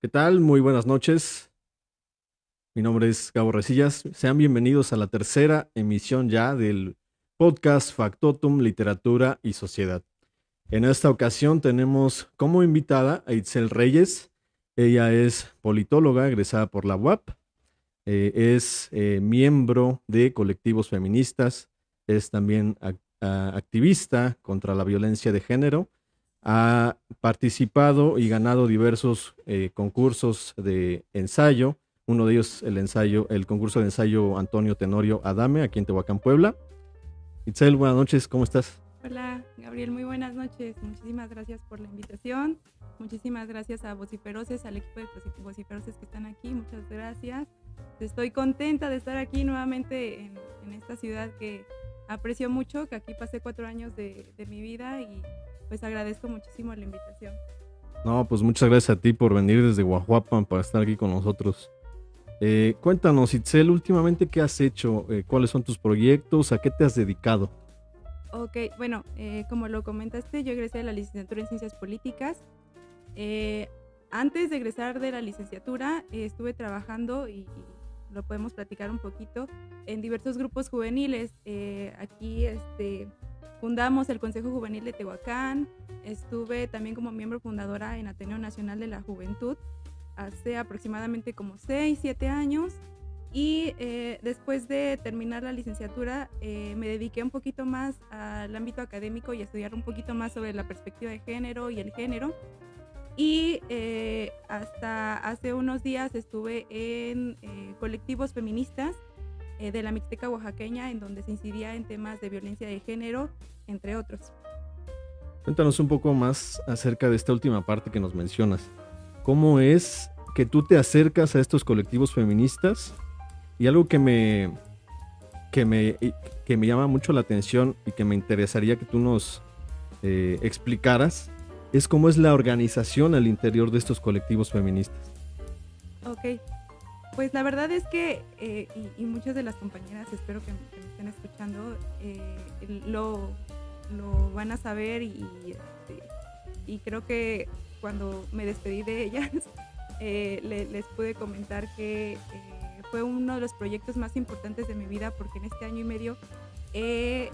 ¿Qué tal? Muy buenas noches. Mi nombre es Gabo Resillas. Sean bienvenidos a la tercera emisión ya del podcast Factotum, Literatura y Sociedad. En esta ocasión tenemos como invitada a Itzel Reyes. Ella es politóloga egresada por la UAP. Es miembro de colectivos feministas. Es también activista contra la violencia de género. Ha participado y ganado diversos concursos de ensayo. Uno de ellos el concurso de ensayo Antonio Tenorio Adame, aquí en Tehuacán, Puebla. Itzel, buenas noches, ¿cómo estás? Hola, Gabriel, muy buenas noches. Muchísimas gracias por la invitación. Muchísimas gracias a Vociferoces, al equipo de Vociferoces que están aquí. Muchas gracias. Estoy contenta de estar aquí nuevamente en esta ciudad que aprecio mucho, que aquí pasé 4 años de mi vida y pues agradezco muchísimo la invitación. No, pues muchas gracias a ti por venir desde Guajuapan para estar aquí con nosotros. Cuéntanos, Itzel, últimamente, ¿qué has hecho? ¿Cuáles son tus proyectos? ¿A qué te has dedicado? Ok, bueno, como lo comentaste, yo egresé de la licenciatura en Ciencias Políticas. Antes de egresar de la licenciatura, estuve trabajando y lo podemos platicar un poquito en diversos grupos juveniles. Aquí fundamos el Consejo Juvenil de Tehuacán. Estuve también como miembro fundadora en Ateneo Nacional de la Juventud hace aproximadamente como 6, 7 años. Y después de terminar la licenciatura me dediqué un poquito más al ámbito académico y a estudiar un poquito más sobre la perspectiva de género y el género. Y hasta hace unos días estuve en colectivos feministas de la Mixteca oaxaqueña, en donde se incidía en temas de violencia de género, entre otros. Cuéntanos un poco más acerca de esta última parte que nos mencionas. ¿Cómo es que tú te acercas a estos colectivos feministas? Y algo que me, que me llama mucho la atención y que me interesaría que tú nos explicaras es cómo es la organización al interior de estos colectivos feministas. Ok, pues la verdad es que, y muchas de las compañeras, espero que me estén escuchando, lo van a saber y creo que cuando me despedí de ellas les pude comentar que fue uno de los proyectos más importantes de mi vida, porque en este año y medio he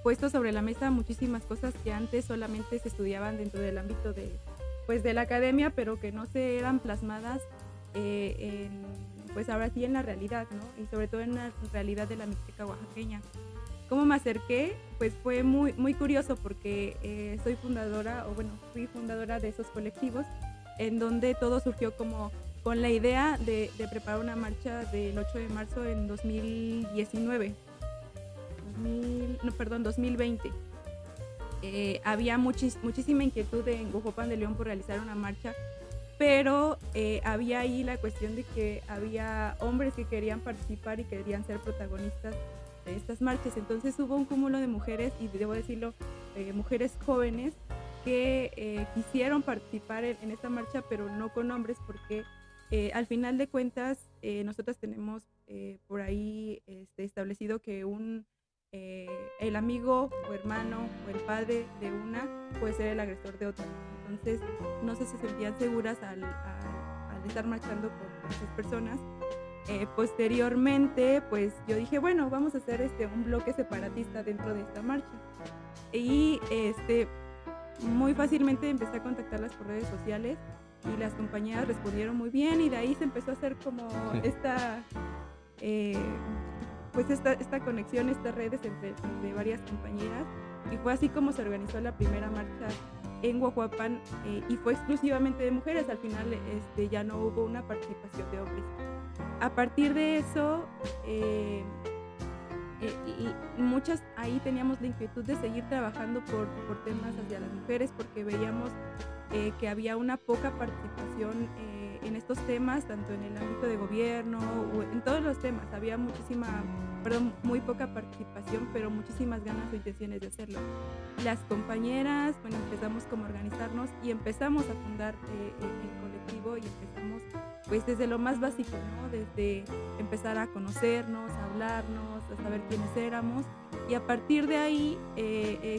puesto sobre la mesa muchísimas cosas que antes solamente se estudiaban dentro del ámbito de la academia, pero que no se eran plasmadas pues ahora sí en la realidad, ¿no? Y sobre todo en la realidad de la Mixteca oaxaqueña. ¿Cómo me acerqué? Pues fue muy, muy curioso, porque soy fundadora, o bueno, fui fundadora de esos colectivos, en donde todo surgió como con la idea de preparar una marcha del 8 de marzo en 2020. Había muchísima inquietud en Guajuapan de León por realizar una marcha, pero había ahí la cuestión de que había hombres que querían participar y querían ser protagonistas de estas marchas. Entonces hubo un cúmulo de mujeres, y debo decirlo, mujeres jóvenes que quisieron participar en esta marcha, pero no con hombres, porque al final de cuentas nosotras tenemos por ahí establecido que el amigo o hermano o el padre de una puede ser el agresor de otra. Entonces no se sentían seguras al estar marchando con esas personas. Posteriormente, pues yo dije, bueno, vamos a hacer un bloque separatista dentro de esta marcha. Y muy fácilmente empecé a contactarlas por redes sociales y las compañeras respondieron muy bien, y de ahí se empezó a hacer como esta conexión, estas redes entre varias compañeras, y fue así como se organizó la primera marcha en Guajuapan, y fue exclusivamente de mujeres. Al final ya no hubo una participación de hombres. A partir de eso, y muchas ahí teníamos la inquietud de seguir trabajando por temas hacia las mujeres, porque veíamos que había una poca participación en estos temas, tanto en el ámbito de gobierno o en todos los temas. Había muy poca participación, pero muchísimas ganas o intenciones de hacerlo. Las compañeras, bueno, empezamos como a organizarnos y empezamos a fundar el colectivo, y empezamos pues desde lo más básico, ¿no? Desde empezar a conocernos, a hablarnos, a saber quiénes éramos, y a partir de ahí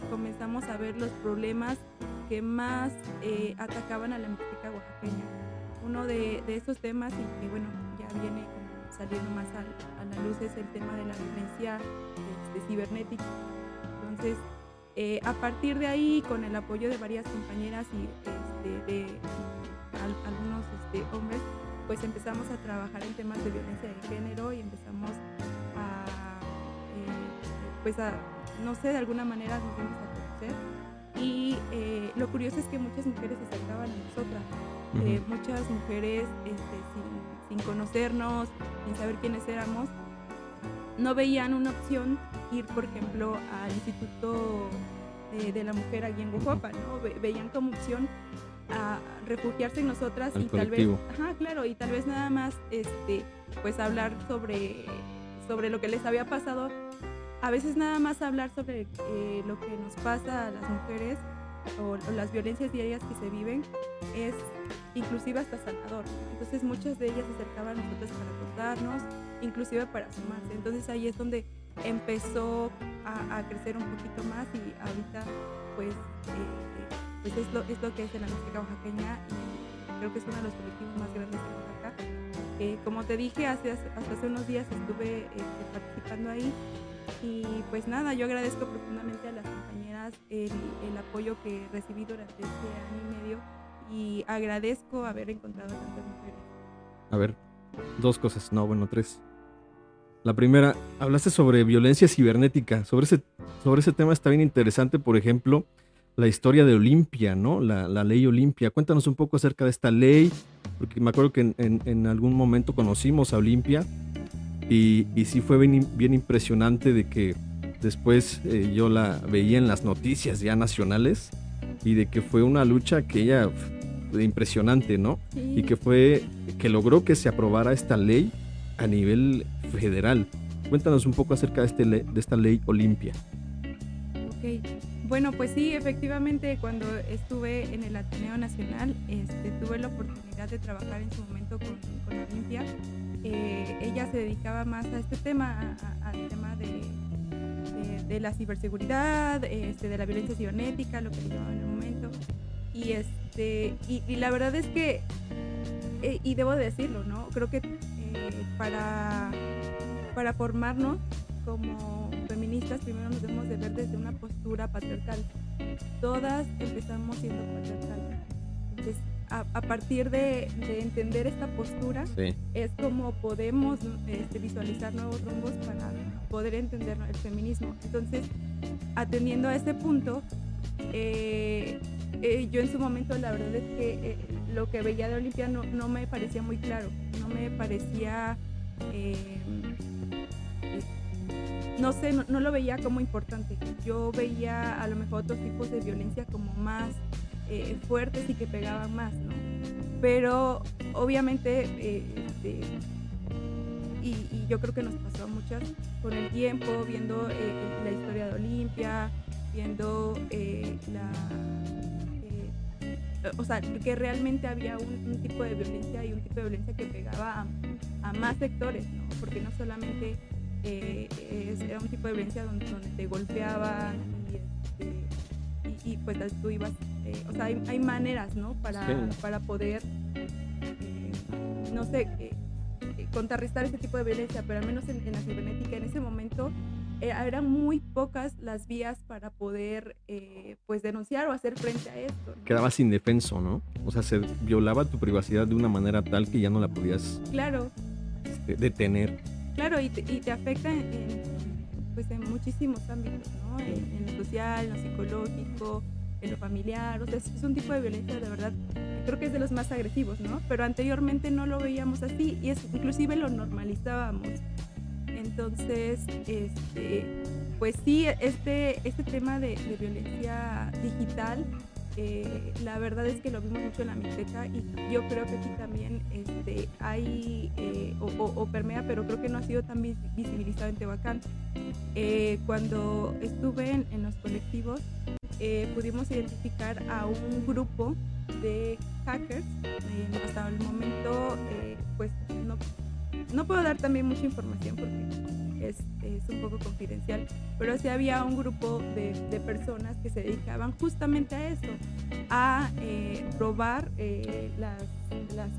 comenzamos a ver los problemas que más atacaban a la Mixteca oaxaqueña. Uno de esos temas, y que bueno, ya viene saliendo más a la luz, es el tema de la violencia cibernética. Entonces, a partir de ahí, con el apoyo de varias compañeras y de algunos hombres, pues empezamos a trabajar en temas de violencia de género y empezamos no sé, de alguna manera nos dimos a conocer. Y lo curioso es que muchas mujeres se acercaban a nosotras, muchas mujeres sin conocernos, sin saber quiénes éramos, no veían una opción ir, por ejemplo, al Instituto de la Mujer aquí en Oaxaca, ¿no? Veían como opción a refugiarse en nosotras al y colectivo. y tal vez nada más pues hablar sobre lo que les había pasado. A veces nada más hablar sobre lo que nos pasa a las mujeres o las violencias diarias que se viven es inclusive hasta sanador. Entonces muchas de ellas se acercaban a nosotros para contarnos, inclusive para sumarse. Entonces ahí es donde empezó a crecer un poquito más, y ahorita pues es lo que es la Mixteca oaxaqueña, y creo que es uno de los colectivos más grandes de Oaxaca. Como te dije, hasta hace unos días estuve participando ahí. Y pues nada, yo agradezco profundamente a las compañeras el apoyo que recibí durante este año y medio, y agradezco haber encontrado a tantas mujeres. A ver, tres. La primera, hablaste sobre violencia cibernética. Sobre ese tema está bien interesante, por ejemplo, la historia de Olimpia, ¿no? La ley Olimpia. Cuéntanos un poco acerca de esta ley, porque me acuerdo que en algún momento conocimos a Olimpia. Y sí fue bien impresionante de que después yo la veía en las noticias ya nacionales, y de que fue una lucha que ella impresionante, ¿no? Sí. Y que logró que se aprobara esta ley a nivel federal. Cuéntanos un poco acerca de esta ley Olimpia. Ok, bueno, pues sí, efectivamente, cuando estuve en el Ateneo Nacional, tuve la oportunidad de trabajar en su momento con Olimpia. Ella se dedicaba más a este tema, al tema de la ciberseguridad, de la violencia cibernética, lo que le llamaban en el momento. Y la verdad es que, y debo de decirlo, ¿no? Creo que para formarnos como feministas, primero nos debemos de ver desde una postura patriarcal. Todas empezamos siendo patriarcales. Entonces, a partir de entender esta postura, sí, es como podemos visualizar nuevos rumbos para poder entender el feminismo. Entonces, atendiendo a ese punto, yo en su momento, la verdad es que lo que veía de Olimpia no me parecía muy claro, no me parecía, no sé, no lo veía como importante. Yo veía a lo mejor otros tipos de violencia como más fuertes y que pegaban más, ¿no? Pero obviamente, y yo creo que nos pasó a muchas con el tiempo, viendo la historia de Olimpia, viendo o sea, que realmente había un tipo de violencia, y un tipo de violencia que pegaba a más sectores, ¿no? Porque no solamente era un tipo de violencia donde te golpeaban y pues tú ibas, o sea, hay maneras, ¿no? Para poder, no sé, contrarrestar ese tipo de violencia, pero al menos en la cibernética en ese momento eran muy pocas las vías para poder pues denunciar o hacer frente a esto, ¿no? Quedabas indefenso, ¿no? O sea, se violaba tu privacidad de una manera tal que ya no la podías, claro, detener. Claro, y te afecta pues en muchísimos ámbitos, ¿no? En lo social, en lo psicológico, en lo familiar. O sea, es un tipo de violencia, de verdad, creo que es de los más agresivos, ¿no? Pero anteriormente no lo veíamos así, y inclusive lo normalizábamos. Entonces, pues sí, este tema de violencia digital, la verdad es que lo vimos mucho en la Mixteca, y yo creo que aquí también hay o permea, pero creo que no ha sido tan visibilizado en Tehuacán. Cuando estuve en los colectivos, pudimos identificar a un grupo de hackers. Hasta el momento pues no puedo dar también mucha información porque es un poco confidencial, pero sí había un grupo de personas que se dedicaban justamente a eso, a robar las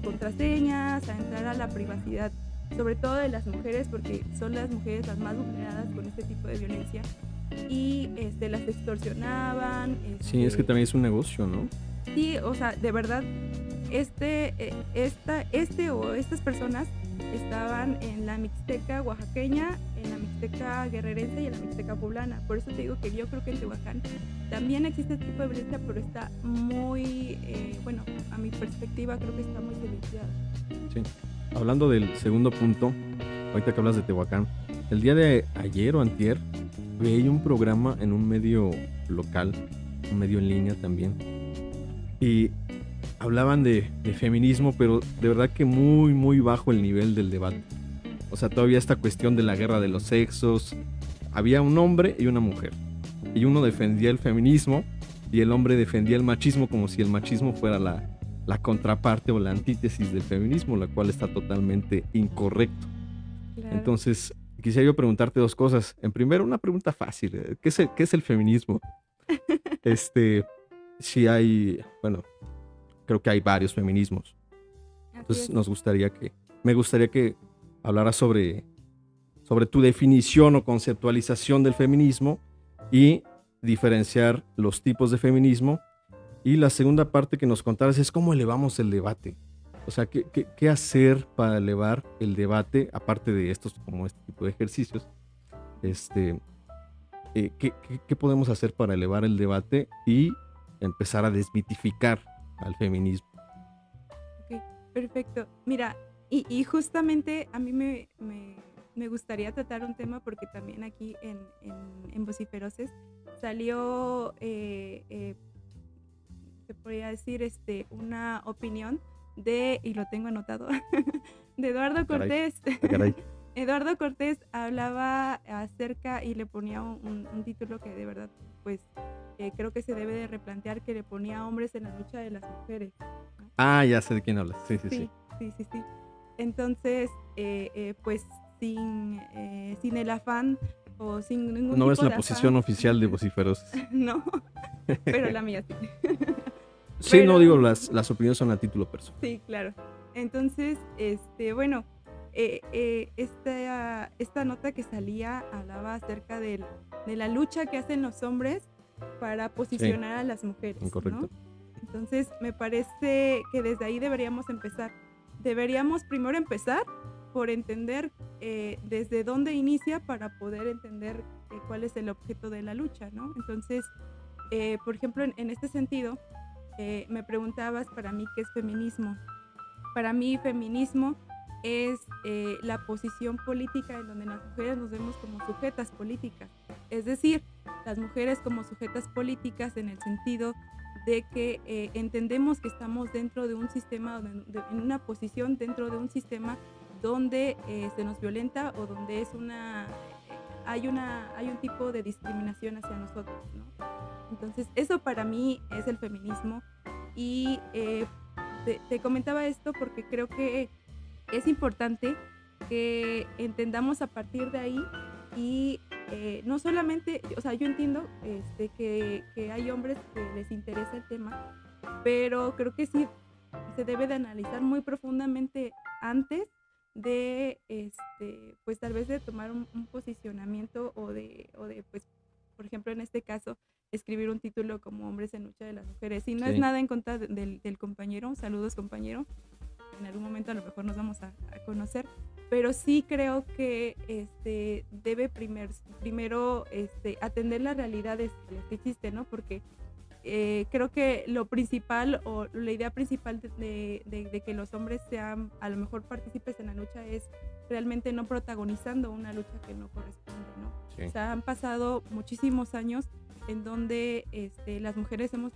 contraseñas, a entrar a la privacidad, sobre todo de las mujeres, porque son las mujeres las más vulneradas con este tipo de violencia, y las extorsionaban. Sí, es que también es un negocio, ¿no? Sí, o sea, de verdad, estas personas estaban en la Mixteca oaxaqueña, en la Mixteca guerrerense y en la Mixteca poblana. Por eso te digo que yo creo que en Tehuacán también existe este tipo de violencia, pero está muy, bueno, a mi perspectiva creo que está muy silenciada. Sí. Hablando del segundo punto, ahorita que hablas de Tehuacán, el día de ayer o antier veía un programa en un medio local, un medio en línea también, y hablaban de feminismo, pero de verdad que muy, muy bajo el nivel del debate. O sea, todavía esta cuestión de la guerra de los sexos. Había un hombre y una mujer. Y uno defendía el feminismo y el hombre defendía el machismo como si el machismo fuera la contraparte o la antítesis del feminismo, la cual está totalmente incorrecto. Claro. Entonces, quisiera yo preguntarte dos cosas. En primero, una pregunta fácil. ¿Qué es el feminismo? Si hay, bueno, creo que hay varios feminismos. Entonces me gustaría que hablaras sobre tu definición o conceptualización del feminismo y diferenciar los tipos de feminismo. Y la segunda parte que nos contaras es cómo elevamos el debate. O sea, ¿qué hacer para elevar el debate, aparte de estos, como este tipo de ejercicios? ¿Qué podemos hacer para elevar el debate y empezar a desmitificar al feminismo? Ok, perfecto. Mira, y justamente a mí me gustaría tratar un tema porque también aquí en Vociferoces salió, se podría decir, una opinión y lo tengo anotado, de Eduardo Cortés. Caray. Eduardo Cortés hablaba acerca y le ponía un título que de verdad, pues, creo que se debe de replantear, que le ponía hombres en la lucha de las mujeres, ¿no? Ah, ya sé de quién hablas. Sí. Entonces, pues, sin el afán o sin ningún no tipo es la de posición afán. Oficial de Vociferosos. No, pero la mía sí. Sí, pero, no digo, las opiniones son a título personal. Sí, claro. Entonces, bueno, esta nota que salía hablaba acerca de la lucha que hacen los hombres para posicionar a las mujeres, incorrecto, ¿no? Entonces, me parece que desde ahí deberíamos empezar. Deberíamos primero empezar por entender desde dónde inicia para poder entender cuál es el objeto de la lucha, ¿no? Entonces, por ejemplo, en este sentido, me preguntabas para mí qué es feminismo. Para mí, feminismo es la posición política en donde las mujeres nos vemos como sujetas políticas. Es decir, las mujeres como sujetas políticas en el sentido de que entendemos que estamos dentro de un sistema, en una posición dentro de un sistema donde se nos violenta o donde hay un tipo de discriminación hacia nosotros, ¿no? Entonces, eso para mí es el feminismo. Y te comentaba esto porque creo que es importante que entendamos a partir de ahí y no solamente, o sea, yo entiendo que hay hombres que les interesa el tema, pero creo que sí se debe de analizar muy profundamente antes de, pues tal vez de tomar un posicionamiento o de, pues, por ejemplo, en este caso, escribir un título como Hombres en lucha de las mujeres. Y no es nada en contra del compañero, saludos compañero, en algún momento a lo mejor nos vamos a conocer, pero sí creo que debe primero atender las realidades que existen, ¿no? Porque creo que lo principal o la idea principal de que los hombres sean a lo mejor partícipes en la lucha es realmente no protagonizando una lucha que no corresponde, ¿no? Sí. O sea, han pasado muchísimos años en donde las mujeres hemos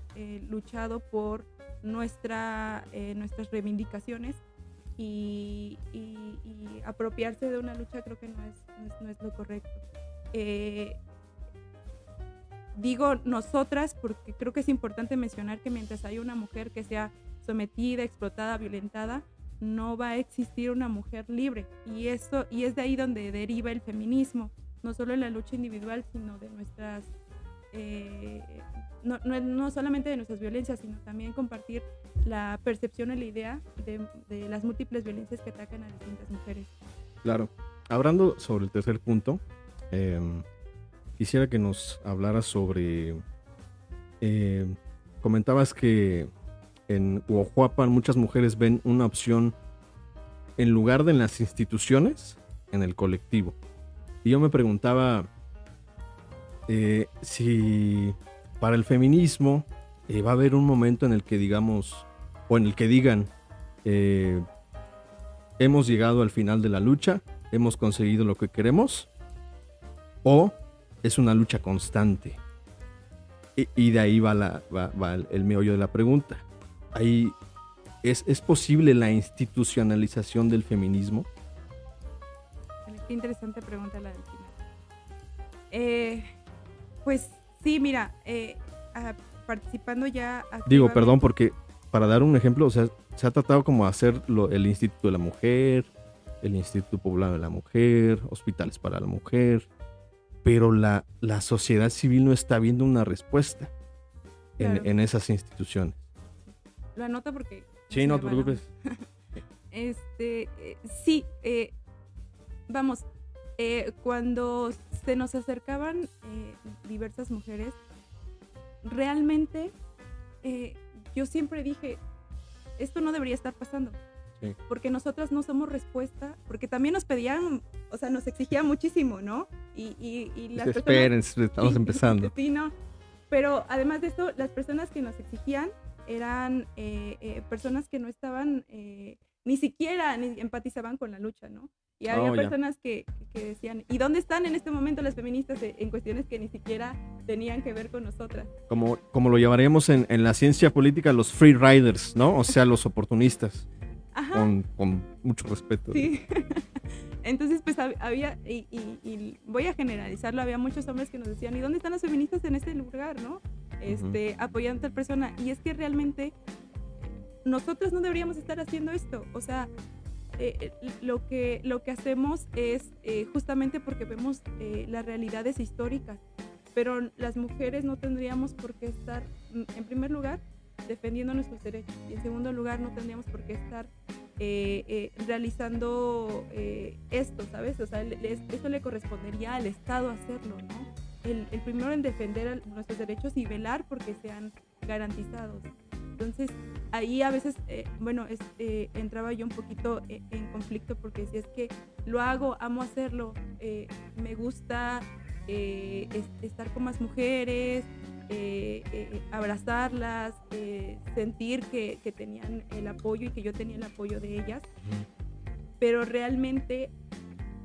luchado por nuestras reivindicaciones y apropiarse de una lucha creo que no es lo correcto. Digo nosotras porque creo que es importante mencionar que mientras hay una mujer que sea sometida, explotada, violentada, no va a existir una mujer libre. Y es de ahí donde deriva el feminismo, no solo en la lucha individual, sino de nuestras, no solamente de nuestras violencias, sino también compartir la percepción y la idea de las múltiples violencias que atacan a distintas mujeres. Claro. Hablando sobre el tercer punto, quisiera que nos hablaras sobre, comentabas que en Huajuapan muchas mujeres ven una opción en lugar de en las instituciones, en el colectivo. Y yo me preguntaba si para el feminismo va a haber un momento en el que digamos, o en el que digan, hemos llegado al final de la lucha, hemos conseguido lo que queremos, o es una lucha constante. Y de ahí va el meollo de la pregunta. Ahí ¿es posible la institucionalización del feminismo? Qué interesante pregunta la del final. Pues sí, mira, participando ya Digo, perdón, porque para dar un ejemplo, o sea, se ha tratado como hacer el Instituto de la Mujer, el Instituto Poblado de la Mujer, hospitales para la mujer, pero la sociedad civil no está viendo una respuesta en esas instituciones. Lo anoto porque... Sí, no te preocupes. Sí, vamos, cuando se nos acercaban diversas mujeres, realmente yo siempre dije, esto no debería estar pasando. Sí. Porque nosotras no somos respuesta, porque también nos pedían, o sea, nos exigían muchísimo, ¿no? Y las esperen, estamos empezando. Sí, no. Pero además de eso, las personas que nos exigían eran personas que no estaban, ni siquiera empatizaban con la lucha, ¿no? Y había personas que decían, ¿y dónde están en este momento las feministas en cuestiones que ni siquiera tenían que ver con nosotras? Como lo llamaremos en la ciencia política, los free riders, ¿no? O sea, los oportunistas. Con mucho respeto. Sí. Entonces, pues había, y voy a generalizarlo, había muchos hombres que nos decían, ¿y dónde están las feministas en este lugar, no? Apoyando a tal persona. Y es que realmente nosotros no deberíamos estar haciendo esto. O sea, lo que hacemos es justamente porque vemos las realidades históricas, pero las mujeres no tendríamos por qué estar, en primer lugar, defendiendo nuestros derechos, y en segundo lugar no tendríamos por qué estar realizando esto, ¿sabes? O sea, esto le correspondería al Estado hacerlo, ¿no? El primero en defender nuestros derechos y velar porque sean garantizados. Entonces, ahí a veces, entraba yo un poquito en conflicto, porque si es que lo hago, amo hacerlo, me gusta estar con más mujeres, abrazarlas, sentir que tenían el apoyo y que yo tenía el apoyo de ellas, pero realmente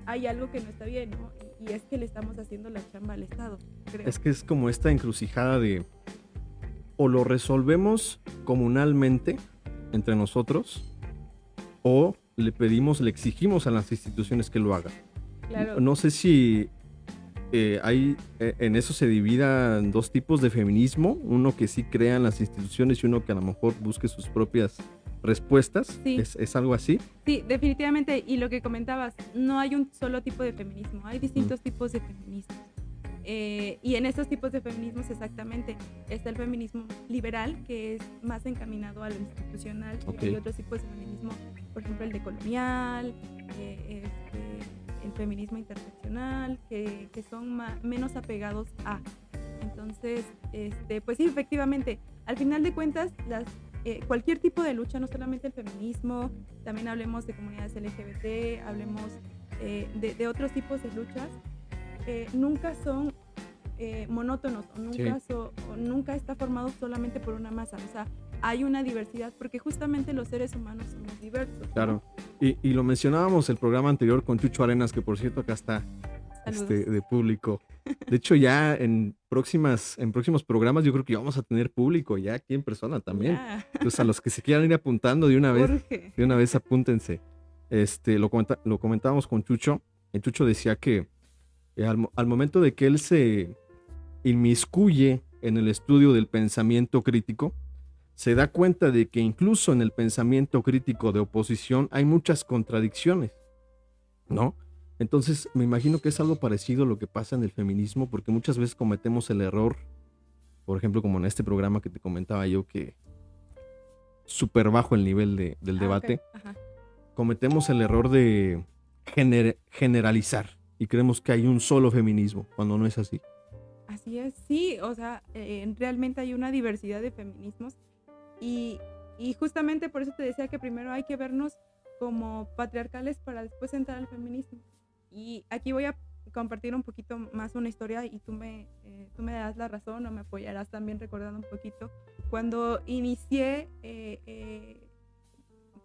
hay algo que no está bien, ¿no? Y es que le estamos haciendo la chamba al Estado, creo. Es que es como esta encrucijada de o lo resolvemos comunalmente entre nosotros, o le exigimos a las instituciones que lo hagan. Claro. No sé si en eso se dividan dos tipos de feminismo, uno que sí crea en las instituciones y uno que a lo mejor busque sus propias respuestas. Sí. ¿Es algo así? Sí, definitivamente. Y lo que comentabas, no hay un solo tipo de feminismo, hay distintos tipos de feminismo. Y en estos tipos de feminismos exactamente está el feminismo liberal, que es más encaminado a lo institucional, y hay otros tipos de feminismo, por ejemplo el decolonial, el feminismo interseccional, que son menos apegados a. Entonces, pues sí, efectivamente, al final de cuentas, cualquier tipo de lucha, no solamente el feminismo, también hablemos de comunidades LGBT, hablemos de otros tipos de luchas, nunca son monótonos, o nunca está formado solamente por una masa. O sea, hay una diversidad, porque justamente los seres humanos somos diversos. Claro, ¿no? Y lo mencionábamos el programa anterior con Chucho Arenas, que por cierto acá está de público. De hecho, ya en próximos programas yo creo que vamos a tener público ya aquí en persona también. Yeah. Entonces, a los que se quieran ir apuntando de una vez apúntense. Lo comentábamos con Chucho. El Chucho decía que al momento de que él se inmiscuye en el estudio del pensamiento crítico, se da cuenta de que incluso en el pensamiento crítico de oposición hay muchas contradicciones, ¿no? Entonces me imagino que es algo parecido a lo que pasa en el feminismo, porque muchas veces cometemos el error, por ejemplo, como en este programa que te comentaba yo, que súper bajo el nivel del debate, Okay. cometemos el error de generalizar y creemos que hay un solo feminismo, cuando no es así. Así es, sí, o sea, realmente hay una diversidad de feminismos y, y justamente por eso te decía que primero hay que vernos como patriarcales para después entrar al feminismo. Y aquí voy a compartir un poquito más una historia y tú me das la razón o me apoyarás también recordando un poquito. Cuando inicié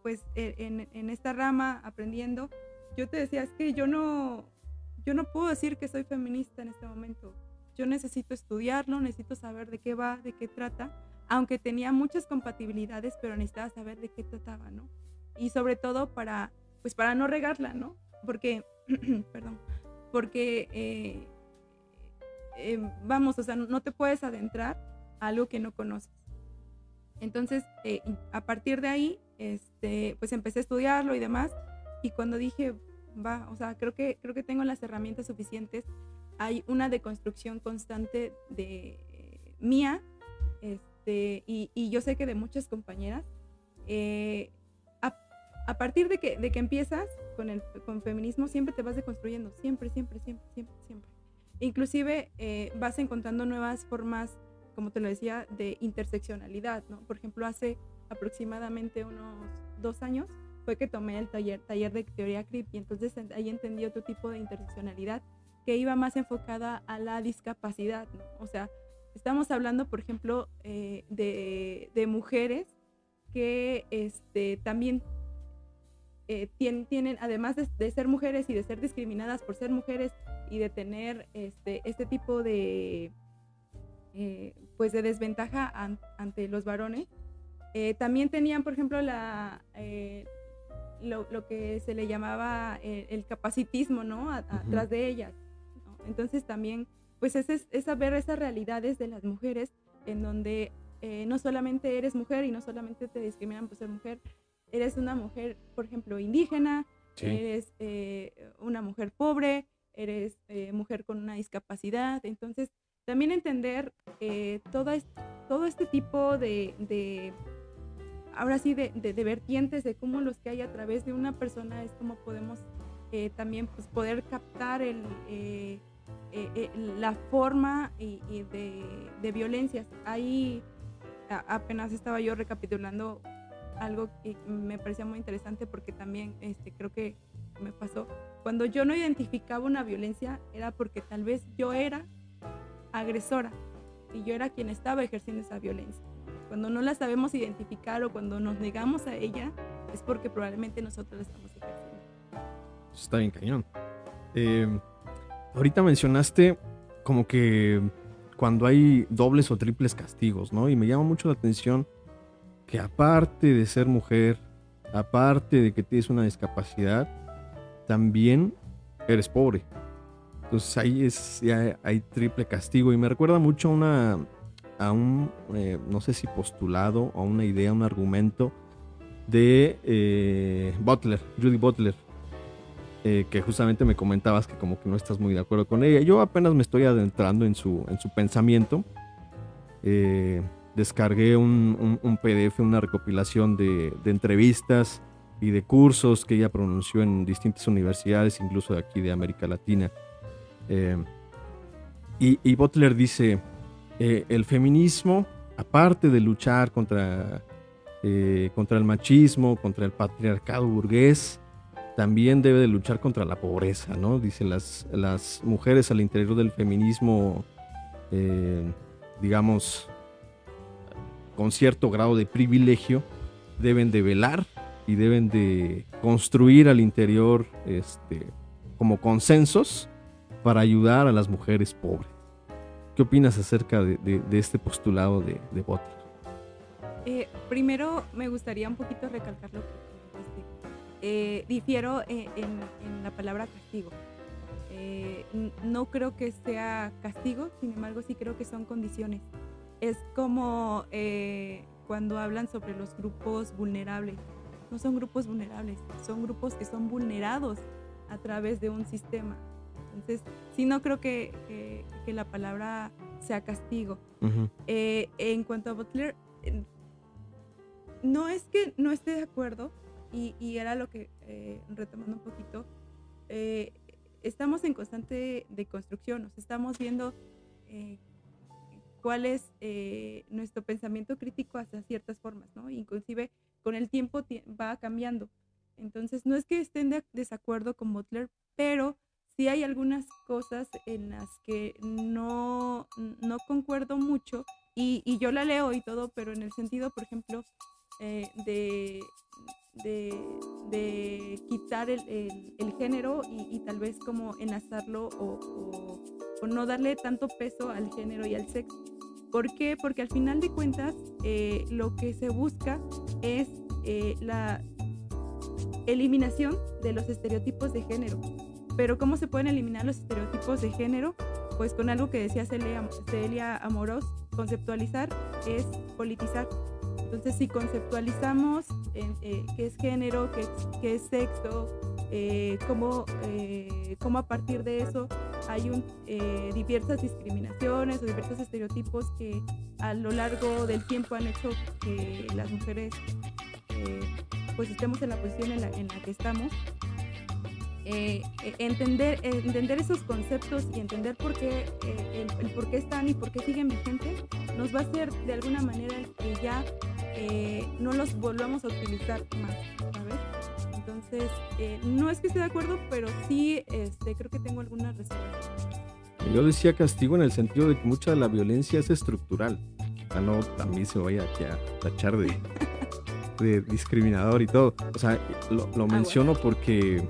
pues en esta rama aprendiendo, yo te decía, es que yo no puedo decir que soy feminista en este momento. Yo necesito estudiarlo, necesito saber de qué va, de qué trata, aunque tenía muchas compatibilidades, pero necesitaba saber de qué trataba, ¿no? Y sobre todo pues para no regarla, ¿no? Porque, perdón, porque, vamos, o sea, no te puedes adentrar a algo que no conoces. Entonces, a partir de ahí, pues empecé a estudiarlo y demás, y cuando dije, va, o sea, creo que tengo las herramientas suficientes, hay una deconstrucción constante de mía, y yo sé que de muchas compañeras, eh, a, a, partir de que empiezas con feminismo, siempre te vas deconstruyendo, siempre, siempre, siempre, siempre, siempre. Inclusive vas encontrando nuevas formas, como te lo decía, de interseccionalidad, ¿no? Por ejemplo, hace aproximadamente unos 2 años fue que tomé el taller de teoría CRIP y entonces ahí entendí otro tipo de interseccionalidad que iba más enfocada a la discapacidad, ¿no? O sea, estamos hablando, por ejemplo, de mujeres que también tienen, además de ser mujeres y de ser discriminadas por ser mujeres y de tener este tipo de, pues de desventaja ante los varones, también tenían, por ejemplo, lo que se le llamaba el capacitismo, ¿no? Atrás de ellas, ¿no? Entonces también, pues es saber esas realidades de las mujeres en donde no solamente eres mujer y no solamente te discriminan por ser mujer, eres una mujer, por ejemplo, indígena, sí, eres una mujer pobre, eres mujer con una discapacidad. Entonces, también entender todo este tipo ahora sí, de vertientes, de cómo los que hay a través de una persona es como podemos también pues, poder captar la forma de violencias. Ahí apenas estaba yo recapitulando algo que me parecía muy interesante porque también creo que me pasó. Cuando yo no identificaba una violencia era porque tal vez yo era agresora y yo era quien estaba ejerciendo esa violencia. Cuando no la sabemos identificar o cuando nos negamos a ella es porque probablemente nosotros la estamos ejerciendo. Está bien cañón. Ahorita mencionaste como que cuando hay dobles o triples castigos, ¿no? Y me llama mucho la atención que aparte de ser mujer, aparte de que tienes una discapacidad, también eres pobre. Entonces ahí ya hay triple castigo y me recuerda mucho a un no sé si postulado o una idea, un argumento de Judy Butler, que justamente me comentabas que como que no estás muy de acuerdo con ella. Yo apenas me estoy adentrando en su pensamiento. Descargué un PDF, una recopilación de entrevistas y de cursos que ella pronunció en distintas universidades, incluso de aquí de América Latina. Y Butler dice, el feminismo, aparte de luchar contra el machismo, contra el patriarcado burgués, también debe de luchar contra la pobreza, ¿no? Dice, las mujeres al interior del feminismo, digamos, con cierto grado de privilegio, deben de velar y deben de construir al interior como consensos para ayudar a las mujeres pobres. ¿Qué opinas acerca de este postulado de Butler? Primero me gustaría un poquito recalcar lo que comentaste. Difiero en la palabra castigo. No creo que sea castigo, sin embargo sí creo que son condiciones. Es como cuando hablan sobre los grupos vulnerables. No son grupos vulnerables, son grupos que son vulnerados a través de un sistema. Entonces, sí, no creo que la palabra sea castigo. Ujú. En cuanto a Butler, no es que no esté de acuerdo, y era lo que, retomando un poquito, estamos en constante deconstrucción, nos estamos viendo cuál es nuestro pensamiento crítico hacia ciertas formas, ¿no? Inclusive con el tiempo va cambiando. Entonces, no es que estén de desacuerdo con Butler, pero sí hay algunas cosas en las que no concuerdo mucho, y yo la leo y todo, pero en el sentido, por ejemplo, de quitar el género y tal vez como enlazarlo o no darle tanto peso al género y al sexo. ¿Por qué? Porque al final de cuentas lo que se busca es la eliminación de los estereotipos de género. Pero ¿cómo se pueden eliminar los estereotipos de género? Pues con algo que decía Celia Amorós, conceptualizar es politizar. Entonces, si conceptualizamos qué es género, qué es sexo, cómo a partir de eso hay diversas discriminaciones o diversos estereotipos que a lo largo del tiempo han hecho que las mujeres pues estemos en la posición en la que estamos. Entender esos conceptos y entender por qué, el por qué están y por qué siguen vigentes, nos va a hacer de alguna manera que ya no los volvamos a utilizar más, ¿sabes? Entonces, no es que esté de acuerdo, pero sí creo que tengo algunas reservas. Yo decía castigo en el sentido de que mucha de la violencia es estructural. O sea, no también se vaya aquí a tachar de discriminador y todo. O sea, lo menciono porque,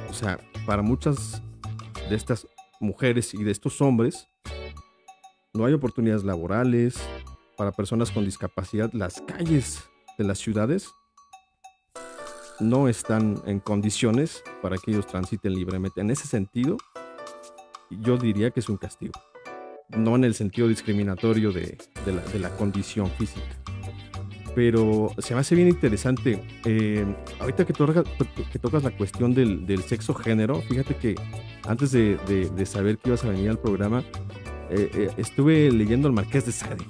o sea, para muchas de estas mujeres y de estos hombres no hay oportunidades laborales. Para personas con discapacidad, las calles de las ciudades no están en condiciones para que ellos transiten libremente. En ese sentido, yo diría que es un castigo, no en el sentido discriminatorio de la condición física. Pero se me hace bien interesante. Ahorita que tocas la cuestión del sexo género, fíjate que antes de saber que ibas a venir al programa, estuve leyendo El Marqués de Sade.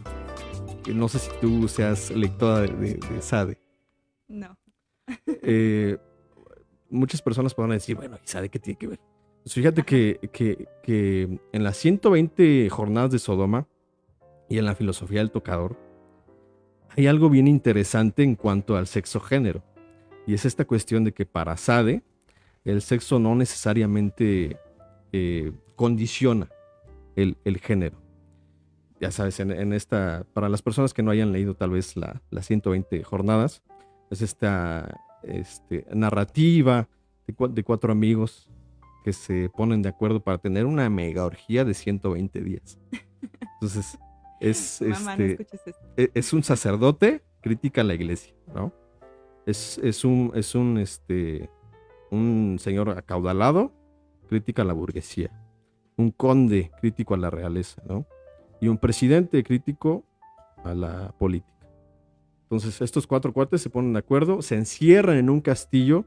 No sé si tú seas lectora de Sade. No. Muchas personas podrán decir, bueno, ¿y Sade qué tiene que ver? Pues fíjate que en las 120 jornadas de Sodoma y en la filosofía del tocador hay algo bien interesante en cuanto al sexo género. Y es esta cuestión de que para Sade el sexo no necesariamente condiciona el género. Ya sabes, en esta, para las personas que no hayan leído tal vez las 120 jornadas, es esta narrativa de cuatro amigos que se ponen de acuerdo para tener una mega orgía de 120 días. Entonces, Mamá, no escuches esto. es un sacerdote, critica a la iglesia, ¿no? Es un señor acaudalado, critica a la burguesía. Un conde, crítico a la realeza, ¿no? Y un presidente crítico a la política. Entonces estos cuatro cuates se ponen de acuerdo, se encierran en un castillo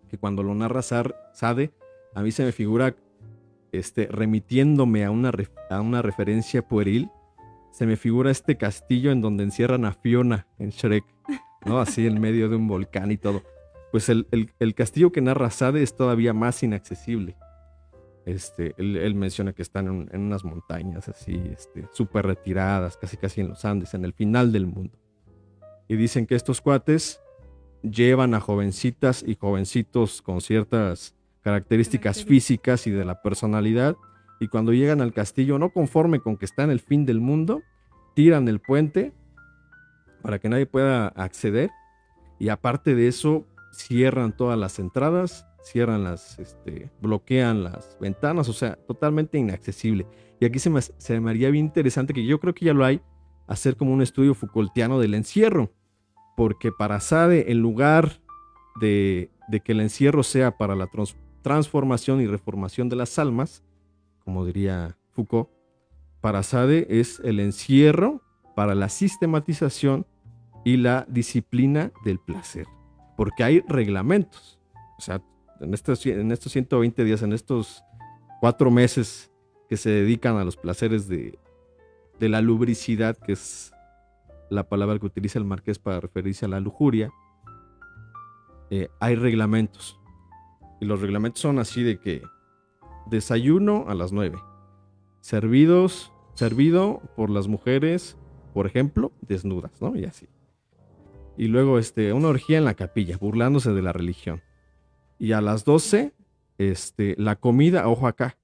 que cuando lo narra Sade, a mí se me figura remitiéndome a una referencia pueril, se me figura este castillo en donde encierran a Fiona en Shrek, ¿no? Así en medio de un volcán y todo. Pues el castillo que narra Sade es todavía más inaccesible. Él menciona que están en unas montañas así, súper retiradas, casi en los Andes, en el final del mundo. Y dicen que estos cuates llevan a jovencitas y jovencitos con ciertas características físicas y de la personalidad, y cuando llegan al castillo, no conforme con que está en el fin del mundo, tiran el puente para que nadie pueda acceder, y aparte de eso, cierran todas las entradas, bloquean las ventanas, o sea, totalmente inaccesible. Y aquí se me haría bien interesante, que yo creo que ya lo hay, hacer como un estudio Foucaultiano del encierro, porque para Sade, en lugar de que el encierro sea para la transformación y reformación de las almas, como diría Foucault, para Sade es el encierro para la sistematización y la disciplina del placer. Porque hay reglamentos. O sea, en estos 120 días, en estos 4 meses que se dedican a los placeres de la lubricidad, que es la palabra que utiliza el marqués para referirse a la lujuria, hay reglamentos. Y los reglamentos son así de que desayuno a las 9, servido por las mujeres, por ejemplo, desnudas, ¿no? Y así. Y luego una orgía en la capilla, burlándose de la religión. Y a las 12, la comida, ojo acá,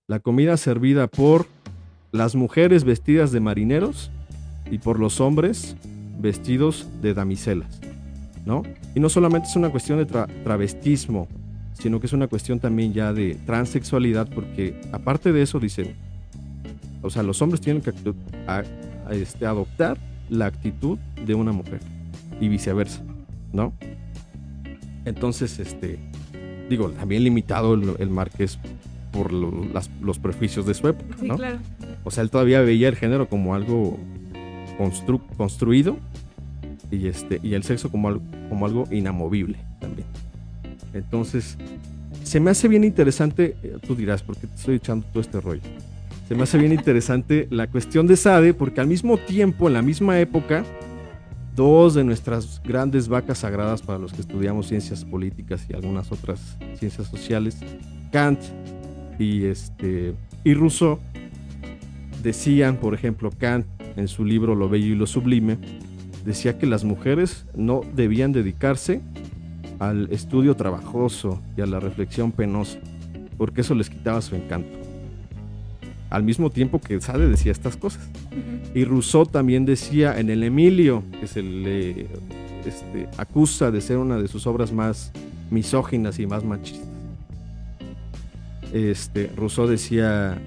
la comida servida por las mujeres vestidas de marineros y por los hombres vestidos de damiselas, ¿no? Y no solamente es una cuestión de travestismo, sino que es una cuestión también ya de transexualidad, porque aparte de eso dicen, o sea, los hombres tienen que adoptar la actitud de una mujer y viceversa, ¿no? Entonces, digo, también limitado el marqués por los prejuicios de su época, ¿no? Sí, claro. O sea, él todavía veía el género como algo construido y el sexo como algo inamovible también. Entonces, se me hace bien interesante, tú dirás, ¿por qué te estoy echando todo este rollo? Se me hace bien interesante la cuestión de Sade, porque al mismo tiempo, en la misma época, dos de nuestras grandes vacas sagradas para los que estudiamos ciencias políticas y algunas otras ciencias sociales, Kant y Rousseau, decían, por ejemplo, Kant en su libro Lo Bello y lo Sublime, decía que las mujeres no debían dedicarse al estudio trabajoso y a la reflexión penosa, porque eso les quitaba su encanto. Al mismo tiempo que Sade decía estas cosas. Y Rousseau también decía en el Emilio, que se le acusa de ser una de sus obras más misóginas y más machistas. Rousseau decía,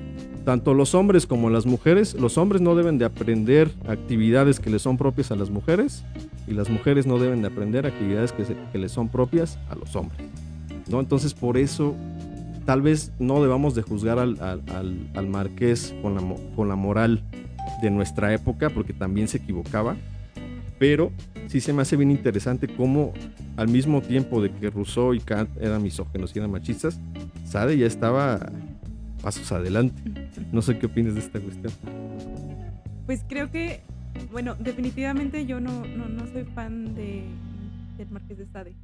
tanto los hombres como las mujeres, los hombres no deben de aprender actividades que les son propias a las mujeres, y las mujeres no deben de aprender actividades que les son propias a los hombres, ¿no? Entonces, por eso tal vez no debamos de juzgar al marqués con la moral de nuestra época, porque también se equivocaba, pero sí se me hace bien interesante cómo al mismo tiempo de que Rousseau y Kant eran misóginos y eran machistas, Sade ya estaba pasos adelante. No sé qué opinas de esta cuestión. Pues creo que, bueno, definitivamente yo no soy fan del Marqués de Sade.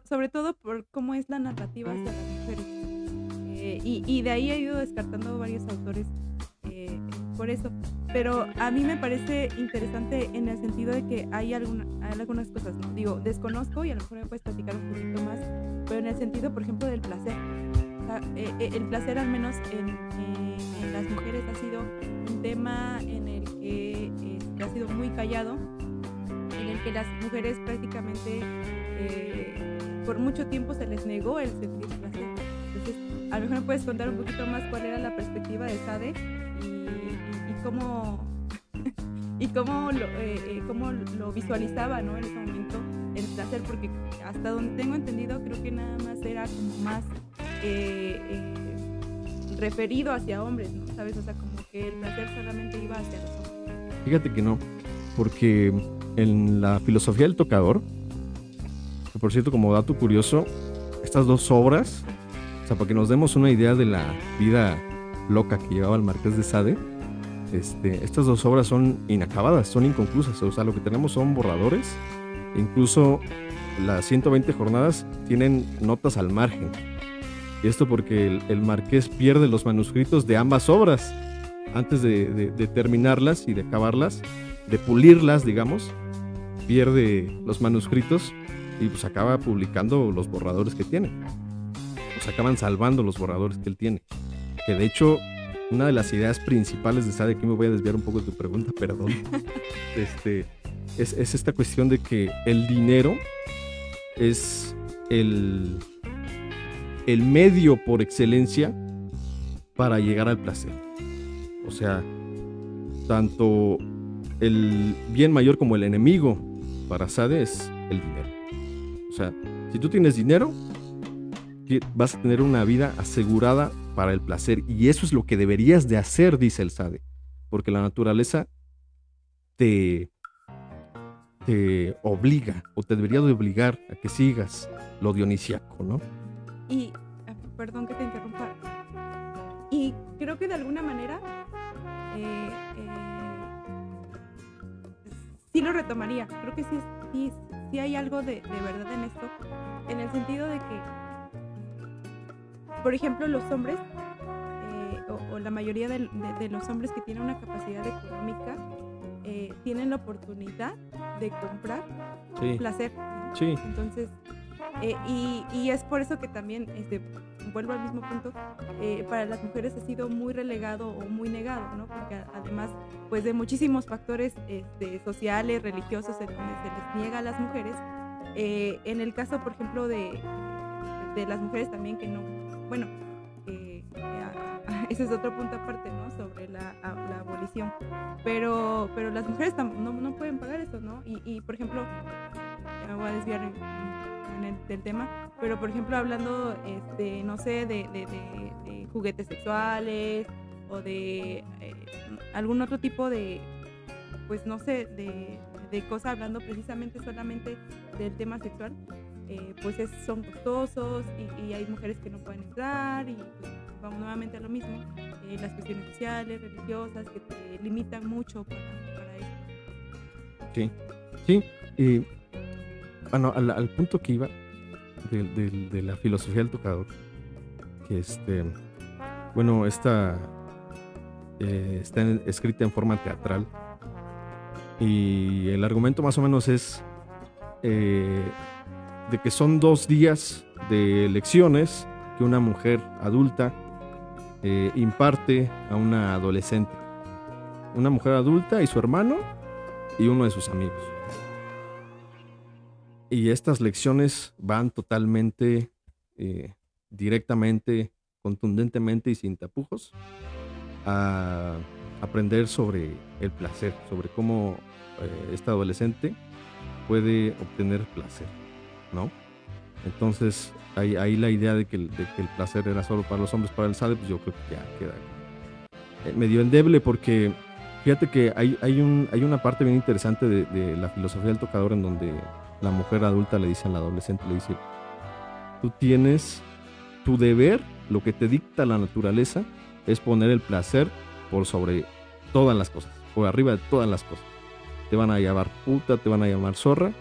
Sobre todo por cómo es la narrativa hacia las mujeres. Y de ahí he ido descartando varios autores por eso. Pero a mí me parece interesante en el sentido de que hay algunas cosas, ¿no? Digo, desconozco y a lo mejor me puedes platicar un poquito más, pero en el sentido, por ejemplo, del placer. O sea, el placer, al menos en las mujeres, ha sido un tema en el que ha sido muy callado, en el que las mujeres prácticamente por mucho tiempo se les negó el sentir placer. Entonces, a lo mejor me puedes contar un poquito más cuál era la perspectiva de Sade y cómo cómo lo visualizaba, ¿no? En ese momento el placer, porque hasta donde tengo entendido creo que nada más era como más referido hacia hombres, ¿no? ¿Sabes? O sea, como que el placer solamente iba hacia los hombres. Fíjate que no, porque en la filosofía del tocador, que por cierto, como dato curioso, estas dos obras, o sea, para que nos demos una idea de la vida loca que llevaba el Marqués de Sade, estas dos obras son inacabadas, son inconclusas. O sea, lo que tenemos son borradores. Incluso las 120 jornadas tienen notas al margen. Y esto porque el Marqués pierde los manuscritos de ambas obras antes de terminarlas y de acabarlas, de pulirlas, digamos. Pierde los manuscritos y pues acaba publicando los borradores que tiene. Pues acaban salvando los borradores que él tiene. Que de hecho, una de las ideas principales de Sade, aquí me voy a desviar un poco de tu pregunta, perdón, es esta cuestión de que el dinero es el medio por excelencia para llegar al placer. O sea, tanto el bien mayor como el enemigo para Sade es el dinero. O sea, si tú tienes dinero, vas a tener una vida asegurada para el placer, y eso es lo que deberías de hacer, dice el Sade. porque la naturaleza te obliga o te debería de obligar a que sigas lo dionisíaco, ¿no? Y, perdón que te interrumpa, y creo que de alguna manera eh, sí lo retomaría. Creo que sí hay algo de verdad en esto, en el sentido de que, por ejemplo, los hombres, o la mayoría de los hombres que tienen una capacidad económica, tienen la oportunidad de comprar placer, ¿no? Sí. Entonces, y es por eso que también, vuelvo al mismo punto, para las mujeres ha sido muy relegado o muy negado, ¿no? Porque además, pues de muchísimos factores sociales, religiosos, en donde se les niega a las mujeres, en el caso, por ejemplo, de las mujeres también que no, bueno, ese es otro punto aparte, ¿no? Sobre la abolición, pero las mujeres no pueden pagar eso, ¿no? Y por ejemplo, ya me voy a desviar del tema, pero por ejemplo hablando, no sé, de juguetes sexuales o de algún otro tipo de, pues no sé, de cosa, hablando precisamente solamente del tema sexual, pues son costosos y hay mujeres que no pueden entrar y pues, vamos nuevamente a lo mismo, las cuestiones sociales, religiosas, que te limitan mucho para eso. Sí. Bueno, al punto que iba de la filosofía del tocador, que bueno, está escrita en forma teatral y el argumento más o menos es de que son 2 días de lecciones que una mujer adulta imparte a una adolescente. Una mujer adulta y su hermano y uno de sus amigos. Y estas lecciones van totalmente, directamente, contundentemente y sin tapujos a aprender sobre el placer, sobre cómo esta adolescente puede obtener placer, ¿no? Entonces, ahí la idea de que el placer era solo para los hombres, para el SADE, pues yo creo que ya queda medio endeble, porque fíjate que hay una parte bien interesante de la filosofía del tocador en donde la mujer adulta le dice al adolescente, le dice, tú tienes tu deber, lo que te dicta la naturaleza es poner el placer por sobre todas las cosas, por arriba de todas las cosas. Te van a llamar puta, te van a llamar zorra,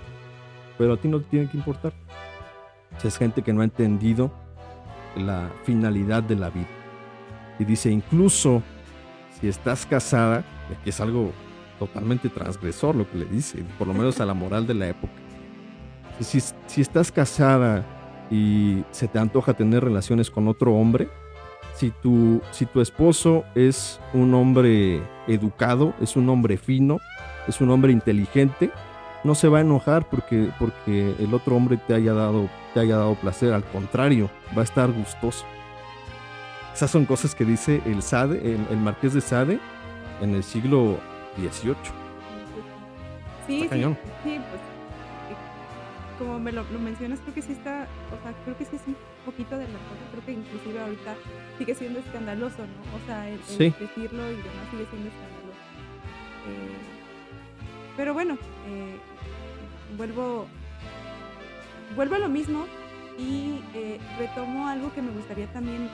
pero a ti no te tiene que importar. Si es gente que no ha entendido la finalidad de la vida. Y dice, incluso si estás casada, que es algo totalmente transgresor lo que le dice, por lo menos a la moral de la época. Si estás casada y se te antoja tener relaciones con otro hombre, si tu esposo es un hombre educado, es un hombre fino, es un hombre inteligente, no se va a enojar porque el otro hombre te haya dado placer, al contrario, va a estar gustoso. Esas son cosas que dice el Sade, el Marqués de Sade, en el siglo XVIII. Sí, pues como me lo mencionas, creo que sí está, o sea, creo que sí es un poquito de la cosa, creo que inclusive ahorita sigue siendo escandaloso, ¿no? O sea, el decirlo y demás sigue siendo escandaloso. Pero bueno, vuelvo a lo mismo y retomo algo que me gustaría también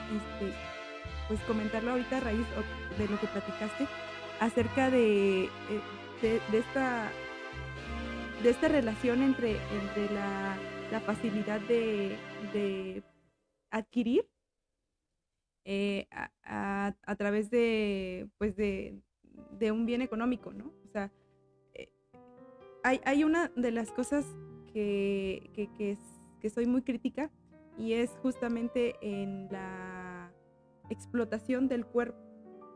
pues comentarlo ahorita a raíz de lo que platicaste acerca de esta relación entre la facilidad de adquirir a través de un bien económico, ¿no? O sea, hay una de las cosas que soy muy crítica y es justamente en la explotación del cuerpo,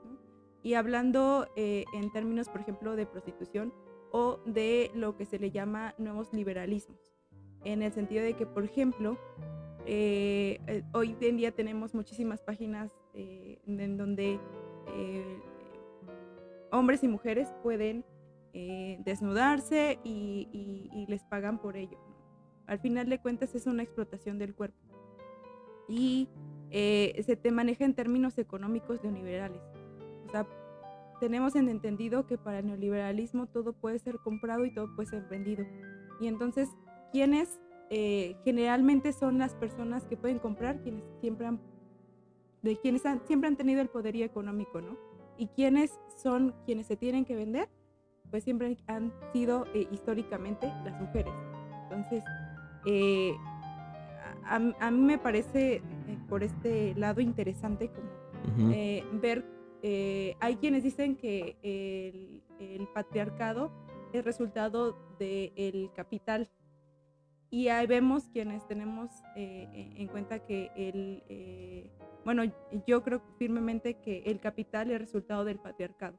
¿no? Y hablando en términos, por ejemplo, de prostitución o de lo que se le llama nuevos liberalismos, en el sentido de que, por ejemplo, hoy en día tenemos muchísimas páginas en donde hombres y mujeres pueden desnudarse y les pagan por ello, ¿no? Al final de cuentas es una explotación del cuerpo y se te maneja en términos económicos neoliberales. O sea, tenemos entendido que para el neoliberalismo todo puede ser comprado y todo puede ser vendido. Y entonces, ¿quiénes generalmente son las personas que pueden comprar? Quienes siempre han tenido el poderío económico, ¿no? ¿Y quiénes son quienes se tienen que vender? Pues siempre han sido históricamente las mujeres. Entonces, a mí me parece por este lado interesante como ver, hay quienes dicen que el patriarcado es resultado del capital, y ahí vemos quienes tenemos en cuenta que bueno, yo creo firmemente que el capital es resultado del patriarcado.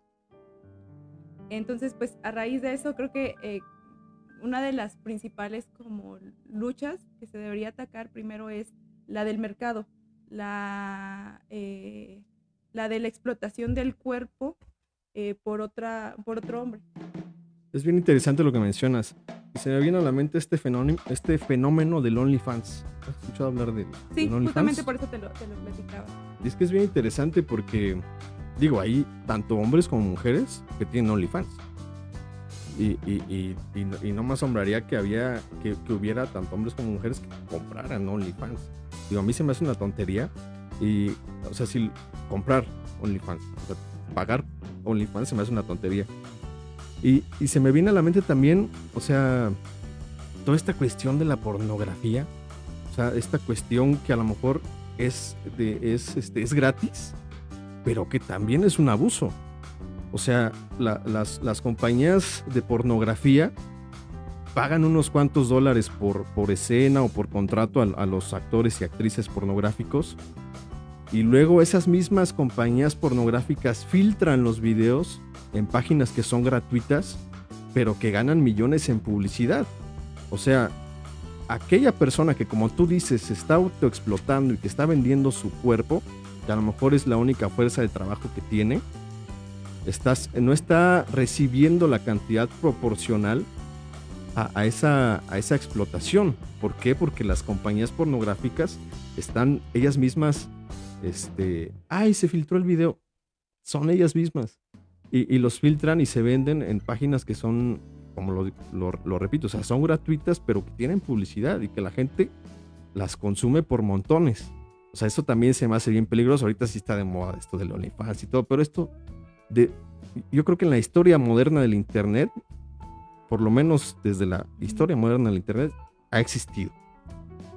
Entonces, pues a raíz de eso creo que una de las principales como luchas que se debería atacar primero es la del mercado, la de la explotación del cuerpo por otro hombre. Es bien interesante lo que mencionas. Y se me viene a la mente este fenómeno del OnlyFans. ¿Has escuchado hablar del OnlyFans? Justamente por eso te lo platicaba. Y es que es bien interesante porque, digo, hay tanto hombres como mujeres que tienen OnlyFans. Y no me asombraría que hubiera tanto hombres como mujeres que compraran OnlyFans. Digo, a mí se me hace una tontería. Y, o sea, si comprar OnlyFans, o sea, pagar OnlyFans se me hace una tontería. Y se me viene a la mente también, o sea, toda esta cuestión de la pornografía. O sea, esta cuestión que a lo mejor es gratis, pero que también es un abuso. O sea, las compañías de pornografía pagan unos cuantos dólares por escena o por contrato a los actores y actrices pornográficos, y luego esas mismas compañías pornográficas filtran los videos en páginas que son gratuitas, pero que ganan millones en publicidad. O sea, aquella persona que, como tú dices, se está autoexplotando y que está vendiendo su cuerpo, que a lo mejor es la única fuerza de trabajo que tiene, no está recibiendo la cantidad proporcional a esa explotación. ¿Por qué? Porque las compañías pornográficas están ellas mismas, ¡ay, se filtró el video! Son ellas mismas. Y los filtran y se venden en páginas que son, como lo repito, o sea, son gratuitas, pero que tienen publicidad y que la gente las consume por montones. O sea, eso también se me hace bien peligroso. Ahorita sí está de moda esto del OnlyFans y todo, pero yo creo que en la historia moderna del Internet, por lo menos desde la historia moderna del Internet, ha existido.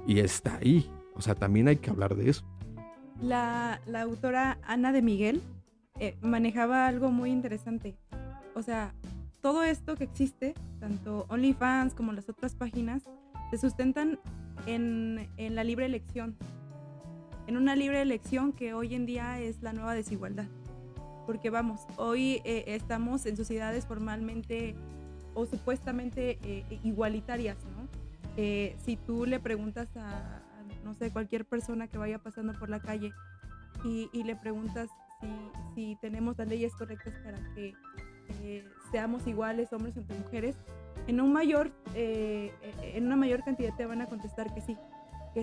Y está ahí. O sea, también hay que hablar de eso. La autora Ana de Miguel manejaba algo muy interesante. O sea, todo esto que existe, tanto OnlyFans como las otras páginas, se sustentan en la libre elección. En una libre elección que hoy en día es la nueva desigualdad. Porque vamos, hoy estamos en sociedades formalmente o supuestamente igualitarias, ¿no? Si tú le preguntas a, no sé, cualquier persona que vaya pasando por la calle y le preguntas si tenemos las leyes correctas para que seamos iguales hombres entre mujeres, en una mayor cantidad te van a contestar que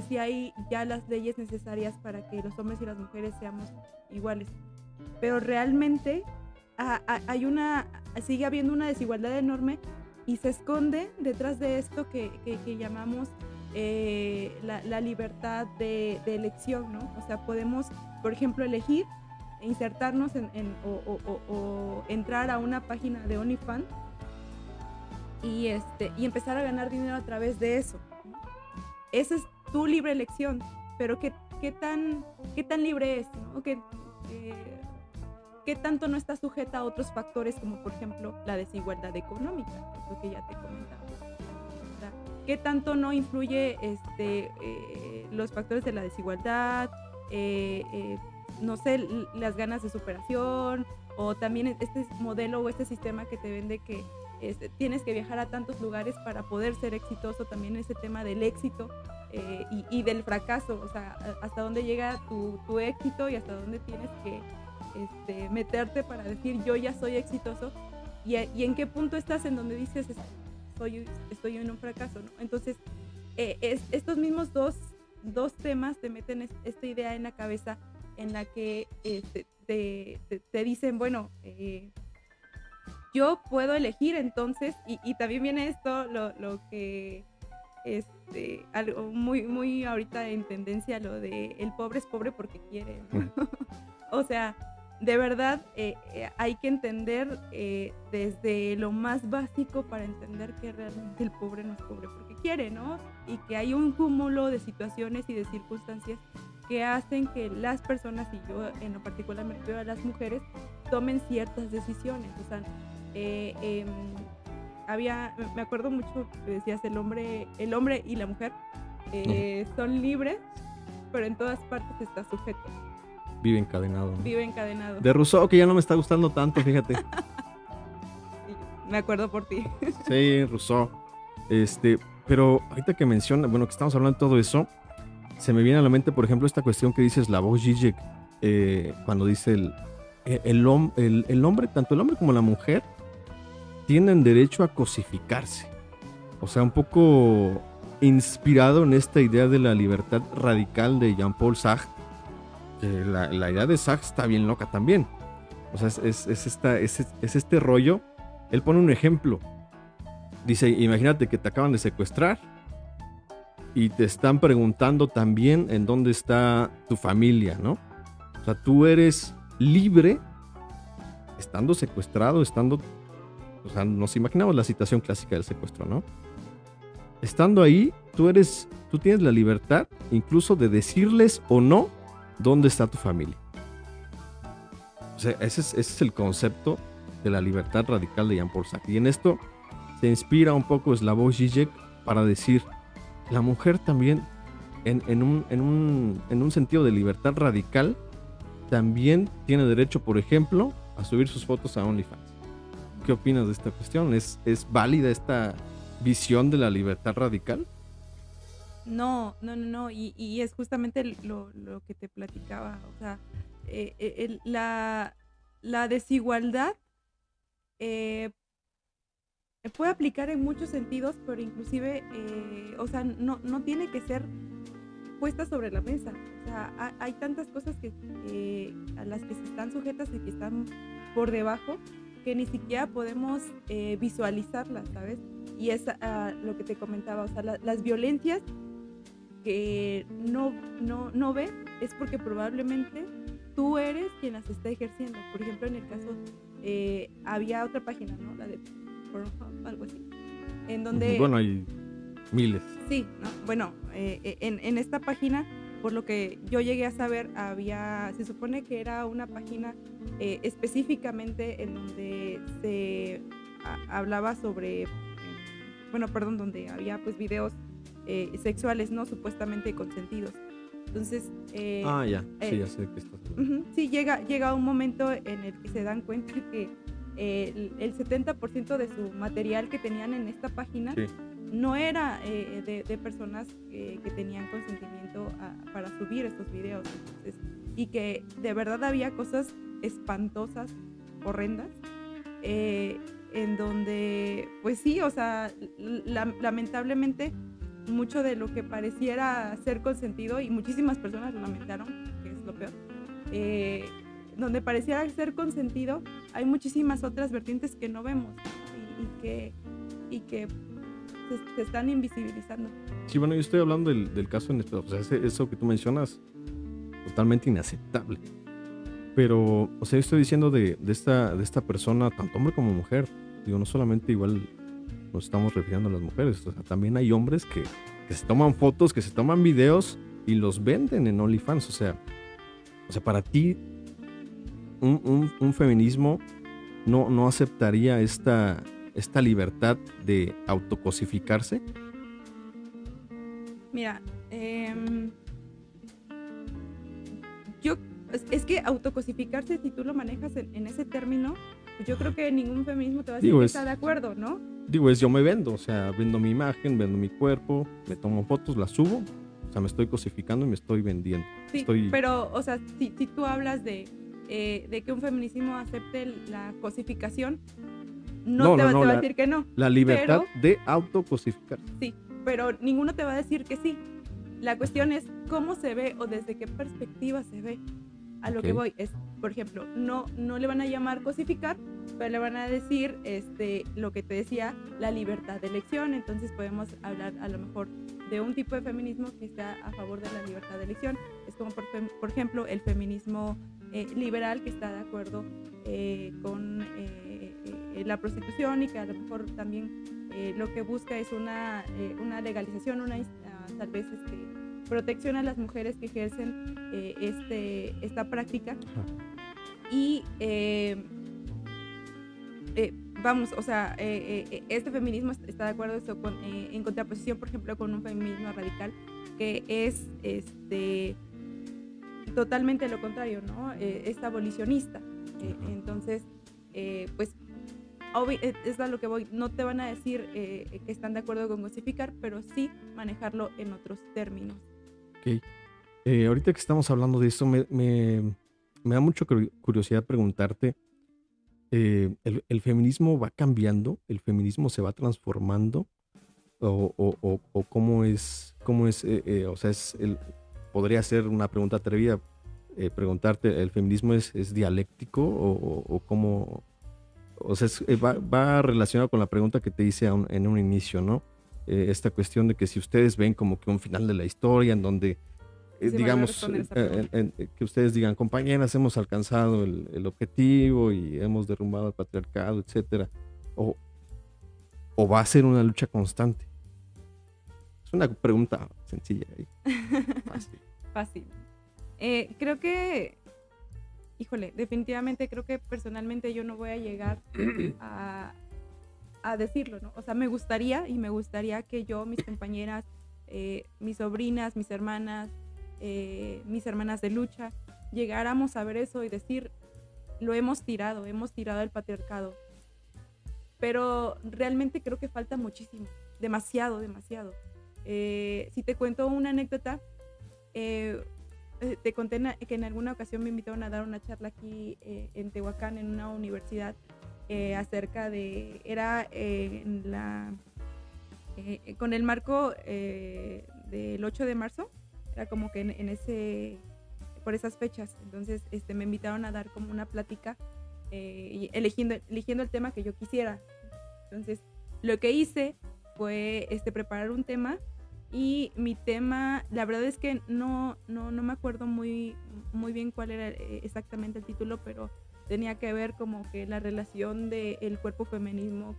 sí hay ya las leyes necesarias para que los hombres y las mujeres seamos iguales. Pero realmente sigue habiendo una desigualdad enorme y se esconde detrás de esto que llamamos la libertad de elección, ¿no? O sea, podemos, por ejemplo, elegir insertarnos o entrar a una página de OnlyFans y empezar a ganar dinero a través de eso. Esa es tu libre elección, pero ¿qué tan libre es, ¿no? ¿Qué tanto no está sujeta a otros factores como por ejemplo la desigualdad económica, que es lo que ya te comentaba, ¿verdad? ¿Qué tanto no influye los factores de la desigualdad, no sé, las ganas de superación, o también este modelo o este sistema que te vende que tienes que viajar a tantos lugares para poder ser exitoso, también ese tema del éxito y del fracaso, o sea, hasta dónde llega tu éxito y hasta dónde tienes que meterte para decir yo ya soy exitoso, y en qué punto estás en donde dices estoy en un fracaso, ¿no? Entonces estos mismos dos temas te meten esta idea en la cabeza en la que te dicen, bueno, yo puedo elegir entonces, y también viene esto, lo que, algo muy ahorita en tendencia, lo de el pobre es pobre porque quiere, ¿no? O sea, de verdad hay que entender desde lo más básico para entender que realmente el pobre no es pobre porque quiere, ¿no? Y que hay un cúmulo de situaciones y de circunstancias que hacen que las personas, y yo en lo particular me refiero a las mujeres, tomen ciertas decisiones. O sea, me acuerdo mucho que decías el hombre y la mujer son libres, pero en todas partes está sujeto. Vive encadenado, ¿no? Vive encadenado. De Rousseau, que ya no me está gustando tanto, fíjate. Me acuerdo por ti. Sí, Rousseau. Pero ahorita que menciona, bueno, que estamos hablando de todo eso, se me viene a la mente, por ejemplo, esta cuestión que dice Slavoj Žižek, cuando dice el hombre, tanto el hombre como la mujer, tienen derecho a cosificarse. O sea, un poco inspirado en esta idea de la libertad radical de Jean-Paul Sartre, que la idea de Sartre está bien loca también. O sea, es este rollo. Él pone un ejemplo. Dice, imagínate que te acaban de secuestrar y te están preguntando también en dónde está tu familia, ¿no? O sea, tú eres libre estando secuestrado, o sea, nos imaginamos la situación clásica del secuestro, ¿no? Estando ahí, tú tienes la libertad incluso de decirles o no dónde está tu familia. O sea, ese es el concepto de la libertad radical de Jean-Paul Sartre. Y en esto se inspira un poco Slavoj Žižek para decir, la mujer también, en un sentido de libertad radical, también tiene derecho, por ejemplo, a subir sus fotos a OnlyFans. ¿Qué opinas de esta cuestión? ¿Es válida esta visión de la libertad radical? No. Y es justamente lo que te platicaba. O sea, la desigualdad puede aplicar en muchos sentidos, pero inclusive, o sea, no tiene que ser puesta sobre la mesa. O sea, hay tantas cosas a las que se están sujetas y que están por debajo, que ni siquiera podemos visualizarlas, ¿sabes? Y es lo que te comentaba, o sea, las violencias que no ves es porque probablemente tú eres quien las está ejerciendo. Por ejemplo, en el caso, había otra página, ¿no? La de Pornhub, algo así, en donde... Bueno, hay miles. Sí, ¿no? Bueno, en esta página, por lo que yo llegué a saber, se supone que era una página específicamente en donde se hablaba sobre, donde había pues videos sexuales, ¿no? Supuestamente consentidos. Entonces... ya sé que estás hablando. Sí, llega un momento en el que se dan cuenta que el 70% de su material que tenían en esta página no era de personas que tenían consentimiento para subir estos videos. Entonces, y que de verdad había cosas espantosas, horrendas, en donde, pues sí, o sea, lamentablemente mucho de lo que pareciera ser consentido, y muchísimas personas lo lamentaron, que es lo peor, donde pareciera ser consentido, hay muchísimas otras vertientes que no vemos y que se están invisibilizando. Sí, bueno, yo estoy hablando del caso en especial, o sea, eso que tú mencionas, totalmente inaceptable. Pero, o sea, yo estoy diciendo de esta persona, tanto hombre como mujer. Digo, no solamente igual nos estamos refiriendo a las mujeres, o sea, también hay hombres que se toman fotos, que se toman videos y los venden en OnlyFans. O sea, para ti, un feminismo no aceptaría esta libertad de autocosificarse. Mira, es que autocosificarse, si tú lo manejas en ese término, yo creo que ningún feminismo te va a decir que está de acuerdo, ¿no? Yo me vendo, o sea, vendo mi imagen, vendo mi cuerpo, me tomo fotos, las subo, o sea, me estoy cosificando y me estoy vendiendo. Sí, pero, o sea, si tú hablas de que un feminismo acepte la cosificación, no te va a decir que no. La libertad de autocosificar. Sí, pero ninguno te va a decir que sí. La cuestión es cómo se ve o desde qué perspectiva se ve. A lo que voy es, por ejemplo, no le van a llamar cosificar, pero le van a decir lo que te decía, la libertad de elección. Entonces podemos hablar a lo mejor de un tipo de feminismo que está a favor de la libertad de elección. Es como por ejemplo el feminismo liberal, que está de acuerdo con la prostitución, y que a lo mejor también lo que busca es una legalización, tal vez protección a las mujeres que ejercen esta práctica. Ajá. Y vamos, o sea, este feminismo está de acuerdo en contraposición, por ejemplo, con un feminismo radical que es totalmente lo contrario, ¿no? Es abolicionista. Entonces, pues, es a lo que voy. No te van a decir que están de acuerdo con cosificar, pero sí manejarlo en otros términos. Ok. Ahorita que estamos hablando de esto, me da mucha curiosidad preguntarte, ¿el feminismo va cambiando? ¿El feminismo se va transformando? ¿O cómo es? O sea, podría ser una pregunta atrevida, preguntarte, ¿el feminismo es dialéctico o cómo? O sea, va relacionado con la pregunta que te hice en un inicio, ¿no? Esta cuestión de que si ustedes ven como que un final de la historia en donde, digamos, que ustedes digan, compañeras, hemos alcanzado el objetivo y hemos derrumbado el patriarcado, etcétera, o va a ser una lucha constante. Es una pregunta sencilla y fácil. Creo que, híjole, definitivamente creo que personalmente yo no voy a llegar a decirlo, ¿no? O sea, me gustaría que yo, mis compañeras, mis sobrinas, mis hermanas de lucha, llegáramos a ver eso y decir, lo hemos tirado el patriarcado. Pero realmente creo que falta muchísimo, demasiado. Si te cuento una anécdota, te conté que en alguna ocasión me invitaron a dar una charla aquí en Tehuacán, en una universidad, acerca de, con el marco del 8 de marzo, era como que por esas fechas. Entonces me invitaron a dar como una plática, eligiendo el tema que yo quisiera. Entonces lo que hice fue preparar un tema, y mi tema, la verdad es que no me acuerdo muy bien cuál era exactamente el título, pero tenía que ver como que la relación del cuerpo feminismo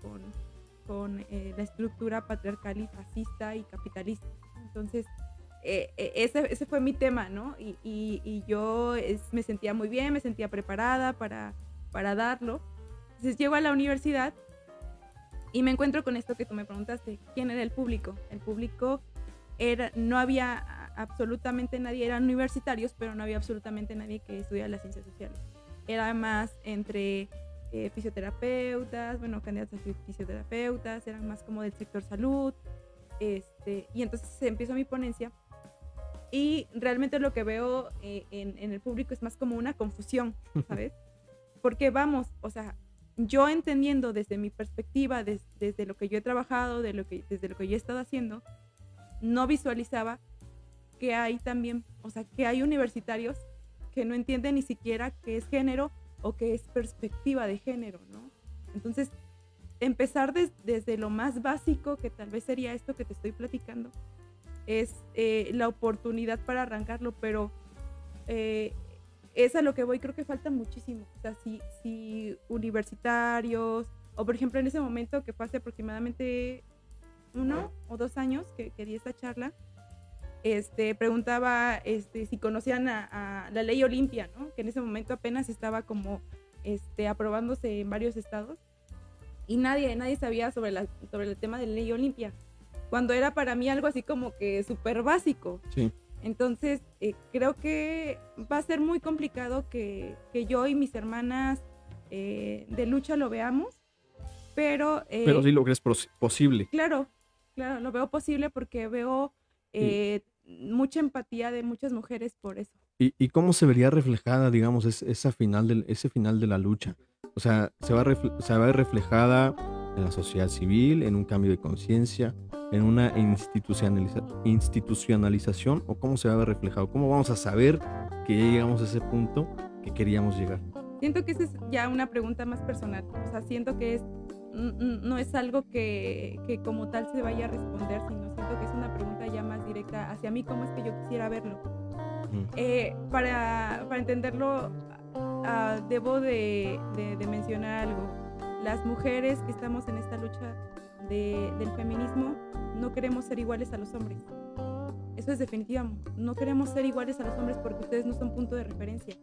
con la estructura patriarcal y fascista y capitalista. Entonces ese fue mi tema, ¿no? Y yo me sentía muy bien, me sentía preparada para darlo. Entonces llego a la universidad y me encuentro con esto que tú me preguntaste, ¿quién era el público? El público no había absolutamente nadie, eran universitarios, pero no había absolutamente nadie que estudiara las ciencias sociales. Era más entre fisioterapeutas, candidatos a fisioterapeutas, eran más como del sector salud, y entonces empiezo mi ponencia, y realmente lo que veo en el público es más como una confusión, ¿sabes? Porque vamos, o sea, yo entendiendo desde mi perspectiva, desde lo que yo he trabajado, desde lo que yo he estado haciendo, no visualizaba que hay también, o sea, que hay universitarios que no entienden ni siquiera qué es género o qué es perspectiva de género, ¿no? Entonces, empezar desde lo más básico, que tal vez sería esto que te estoy platicando, es la oportunidad para arrancarlo, pero es a lo que voy, creo que falta muchísimo. O sea, si universitarios, o por ejemplo en ese momento que fue hace aproximadamente 1 o 2 años que di esta charla, preguntaba si conocían a la ley Olimpia, ¿no? Que en ese momento apenas estaba como aprobándose en varios estados, y nadie sabía sobre el tema de la ley Olimpia, cuando era para mí algo así como que súper básico. Sí. Entonces creo que va a ser muy complicado que yo y mis hermanas de lucha lo veamos, pero sí lo crees posible. Claro, lo veo posible porque veo mucha empatía de muchas mujeres por eso. ¿Y cómo se vería reflejada, digamos, ese final de la lucha? O sea, ¿se va a ver reflejada en la sociedad civil, en un cambio de conciencia, en una institucionalización? ¿O cómo se va a ver reflejado? ¿Cómo vamos a saber que ya llegamos a ese punto que queríamos llegar? Siento que esa es ya una pregunta más personal. O sea, siento que no es algo que como tal se vaya a responder, sino siento que es una pregunta ya más directa hacia mí, cómo es que yo quisiera verlo. Para entenderlo, debo de mencionar algo. Las mujeres que estamos en esta lucha del feminismo no queremos ser iguales a los hombres. Eso es definitivo. No queremos ser iguales a los hombres porque ustedes no son punto de referencia.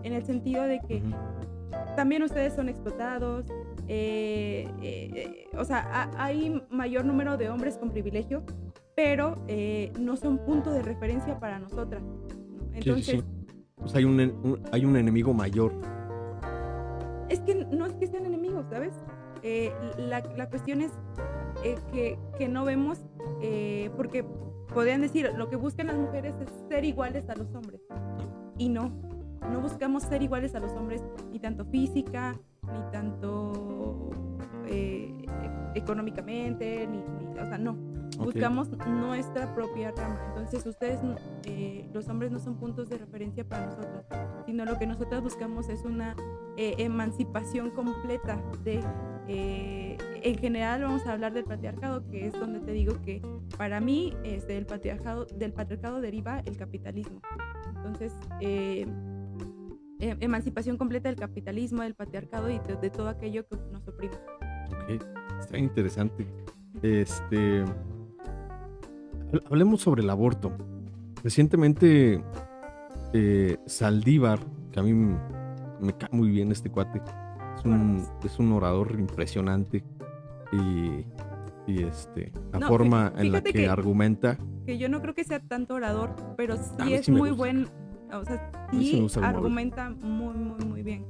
En el sentido de que también ustedes son explotados. O sea, hay mayor número de hombres con privilegio, pero no son punto de referencia para nosotras. Entonces, sí. O sea, hay un enemigo mayor. Es que no es que sean enemigos, ¿sabes? La cuestión es que no vemos, porque podrían decir, lo que buscan las mujeres es ser iguales a los hombres. Y no buscamos ser iguales a los hombres, ni tanto física, ni tanto económicamente, o sea, no. Buscamos nuestra propia rama. Entonces ustedes, los hombres, no son puntos de referencia para nosotros, sino lo que nosotros buscamos es una emancipación completa en general vamos a hablar del patriarcado, que es donde te digo que para mí del patriarcado deriva el capitalismo. Entonces emancipación completa del capitalismo, del patriarcado y de todo aquello que nos oprime. Ok, está interesante. Hablemos sobre el aborto. Recientemente Saldívar, que a mí me cae muy bien este cuate, es un orador impresionante y la forma en la que argumenta. Que yo no creo que sea tanto orador, pero sí es muy buen, o sea, sí argumenta muy bien.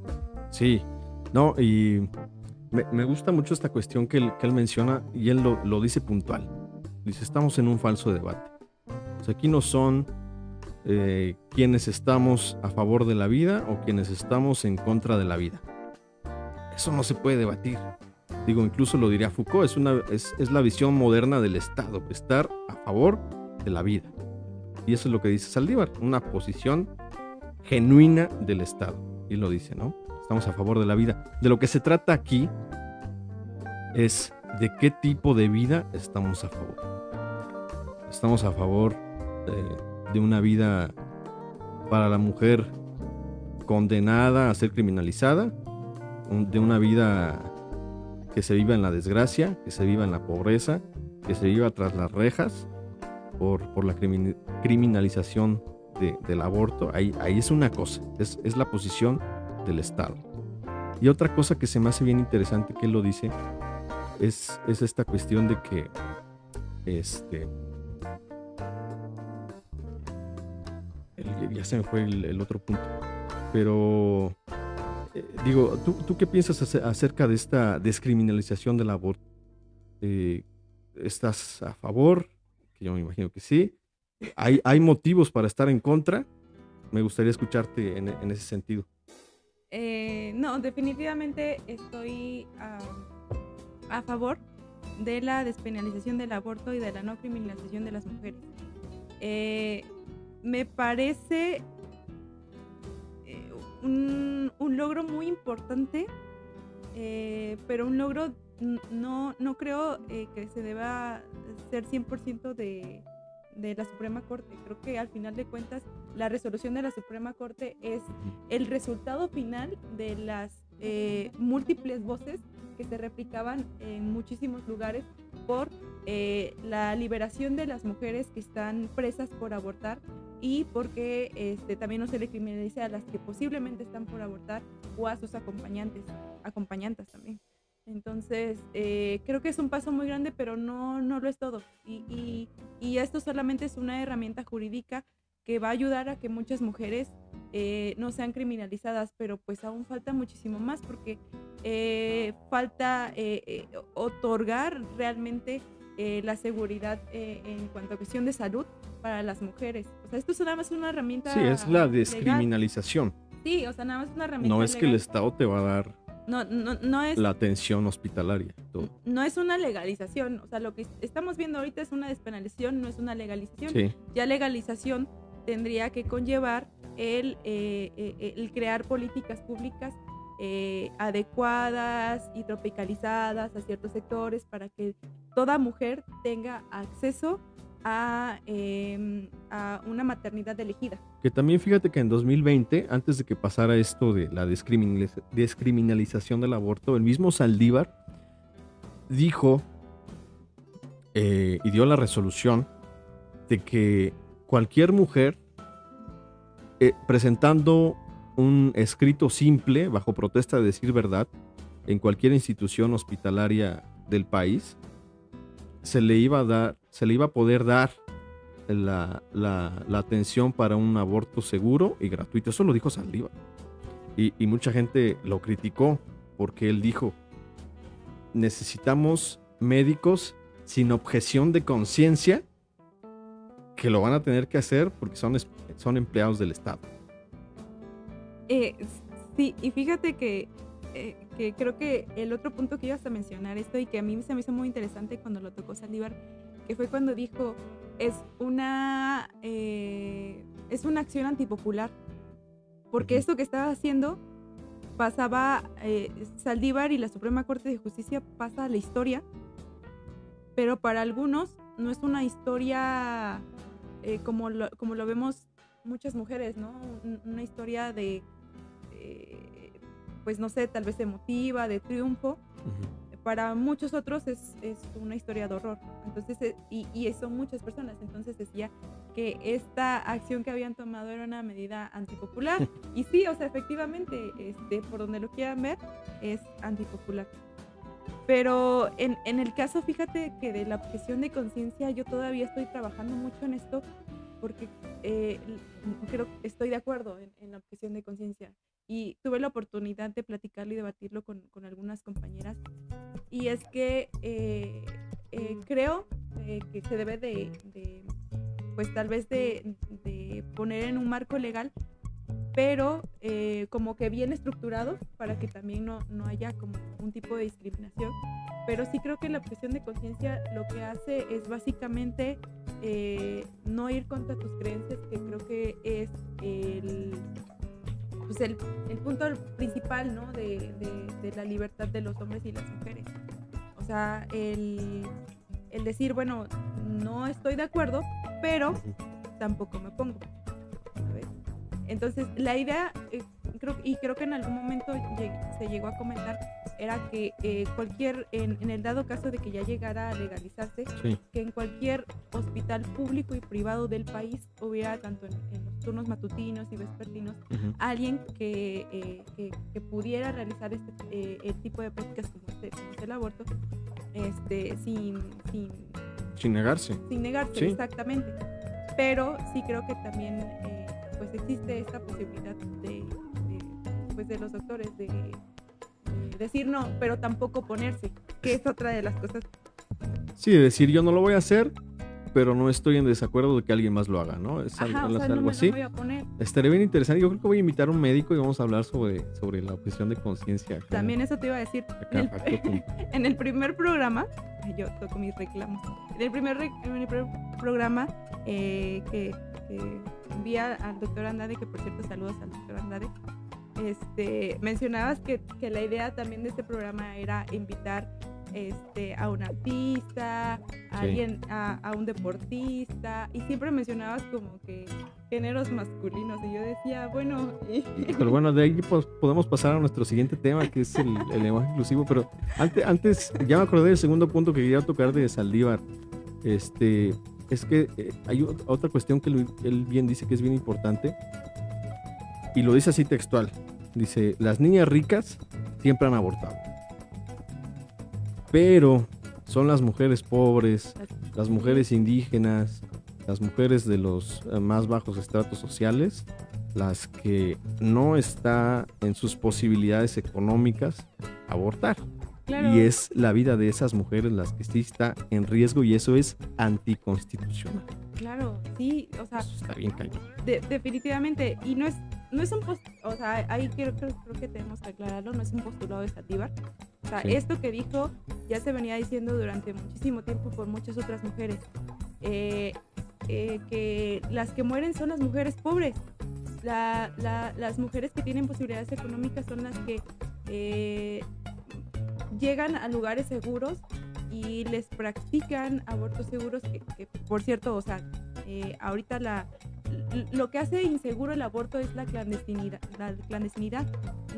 Sí, no, y me gusta mucho esta cuestión que él menciona, y él lo dice puntual. Dice, estamos en un falso debate. O sea, aquí no son quienes estamos a favor de la vida o quienes estamos en contra de la vida. Eso no se puede debatir. Digo, incluso lo diría Foucault, es la visión moderna del Estado, estar a favor de la vida. Y eso es lo que dice Saldívar, una posición genuina del Estado. Y lo dice, ¿no? Estamos a favor de la vida. De lo que se trata aquí es de qué tipo de vida estamos a favor. Estamos a favor de una vida para la mujer condenada a ser criminalizada, de una vida que se viva en la desgracia, que se viva en la pobreza, que se viva tras las rejas por la criminalización del aborto. Ahí es una cosa, es la posición del Estado. Y otra cosa que se me hace bien interesante que él lo dice es esta cuestión de que ya se me fue el otro punto, pero digo, ¿tú qué piensas acerca de esta descriminalización del aborto? ¿Estás a favor? Que yo me imagino que sí. ¿Hay motivos para estar en contra? Me gustaría escucharte en ese sentido. No, definitivamente estoy a favor de la despenalización del aborto y de la no criminalización de las mujeres. Me parece un logro muy importante, pero un logro no creo que se deba ser 100% de la Suprema Corte. Creo que al final de cuentas la resolución de la Suprema Corte es el resultado final de las múltiples voces que se replicaban en muchísimos lugares por la liberación de las mujeres que están presas por abortar y porque también no se le criminalice a las que posiblemente están por abortar o a sus acompañantes también. Entonces, creo que es un paso muy grande, pero no lo es todo. Y esto solamente es una herramienta jurídica que va a ayudar a que muchas mujeres no sean criminalizadas, pero pues aún falta muchísimo más porque falta otorgar realmente la seguridad en cuanto a cuestión de salud para las mujeres. O sea, esto es nada más una herramienta. Sí, es la descriminalización. Legal. Sí, o sea, nada más una herramienta. No es legal. Que el Estado te va a dar no es la atención hospitalaria. Todo. No es una legalización. O sea, lo que estamos viendo ahorita es una despenalización, no es una legalización. Sí. Ya legalización tendría que conllevar el crear políticas públicas adecuadas y tropicalizadas a ciertos sectores para que toda mujer tenga acceso a una maternidad elegida. Que también fíjate que en 2020, antes de que pasara esto de la descriminalización del aborto, el mismo Saldívar dijo y dio la resolución de que cualquier mujer presentando un escrito simple bajo protesta de decir verdad en cualquier institución hospitalaria del país se le iba a poder dar la atención para un aborto seguro y gratuito. Eso lo dijo Saldívar y mucha gente lo criticó porque él dijo: necesitamos médicos sin objeción de conciencia que lo van a tener que hacer porque son empleados del Estado. Sí, y fíjate que creo que el otro punto que ibas a mencionar esto y que a mí se me hizo muy interesante cuando lo tocó Saldívar, que fue cuando dijo es una acción antipopular, porque esto que estaba haciendo pasaba, Saldívar y la Suprema Corte de Justicia pasa a la historia, pero para algunos no es una historia como lo vemos muchas mujeres, ¿no? Una historia de pues no sé, tal vez emotiva, de triunfo. Para muchos otros es una historia de horror. Entonces, y son muchas personas. Entonces decía que esta acción que habían tomado era una medida antipopular. Y sí, o sea, efectivamente, por donde lo quieran ver, es antipopular. Pero en el caso, fíjate que de la objeción de conciencia, yo todavía estoy trabajando mucho en esto, porque creo que estoy de acuerdo en la objeción de conciencia. Y tuve la oportunidad de platicarlo y debatirlo con algunas compañeras. Y es que creo que se debe pues tal vez de poner en un marco legal, pero como que bien estructurado para que también no haya como un tipo de discriminación. Pero sí creo que la objeción de conciencia lo que hace es básicamente no ir contra tus creencias, que creo que es el punto principal, ¿no? de la libertad de los hombres y las mujeres. O sea, el decir, bueno, no estoy de acuerdo, pero tampoco me pongo, ¿sabes? Entonces, la idea, creo que en algún momento se llegó a comentar, era que en el dado caso de que ya llegara a legalizarse, sí, que en cualquier hospital público y privado del país hubiera, tanto en los turnos matutinos y vespertinos, alguien que pudiera realizar el tipo de prácticas como es el aborto, sin negarse. Sin negarse, sí, exactamente. Pero sí creo que también pues existe esta posibilidad de los doctores de decir no, pero tampoco ponerse, que es otra de las cosas. Sí, decir yo no lo voy a hacer, pero no estoy en desacuerdo de que alguien más lo haga, ¿no? Es algo así. Estaría bien interesante. Yo creo que voy a invitar a un médico y vamos a hablar sobre la objeción de conciencia. También eso te iba a decir. En el primer programa, yo toco mis reclamos. En el primer programa que envía al doctor Andrade, que por cierto saludos al doctor Andrade, mencionabas que la idea también de este programa era invitar a un artista, a alguien, a un deportista, y siempre mencionabas como que géneros masculinos, y yo decía, bueno... Pero bueno, de ahí pues, podemos pasar a nuestro siguiente tema, que es el lenguaje inclusivo, pero antes ya me acordé del segundo punto que quería tocar de Saldívar. Es que hay otra cuestión que él bien dice que es bien importante, y lo dice así textual. Dice, las niñas ricas siempre han abortado, pero son las mujeres pobres, las mujeres indígenas, las mujeres de los más bajos estratos sociales, las que no está en sus posibilidades económicas abortar. Claro. Y es la vida de esas mujeres las que sí está en riesgo, y eso es anticonstitucional. Claro, sí, o sea, eso está bien cañón. Definitivamente, y no es un o sea, ahí creo que tenemos que aclararlo, no es un postulado de Saldívar. O sea, sí, esto que dijo ya se venía diciendo durante muchísimo tiempo por muchas otras mujeres, que las que mueren son las mujeres pobres, las mujeres que tienen posibilidades económicas son las que llegan a lugares seguros y les practican abortos seguros, que por cierto, o sea, ahorita lo que hace inseguro el aborto es la clandestinidad. La clandestinidad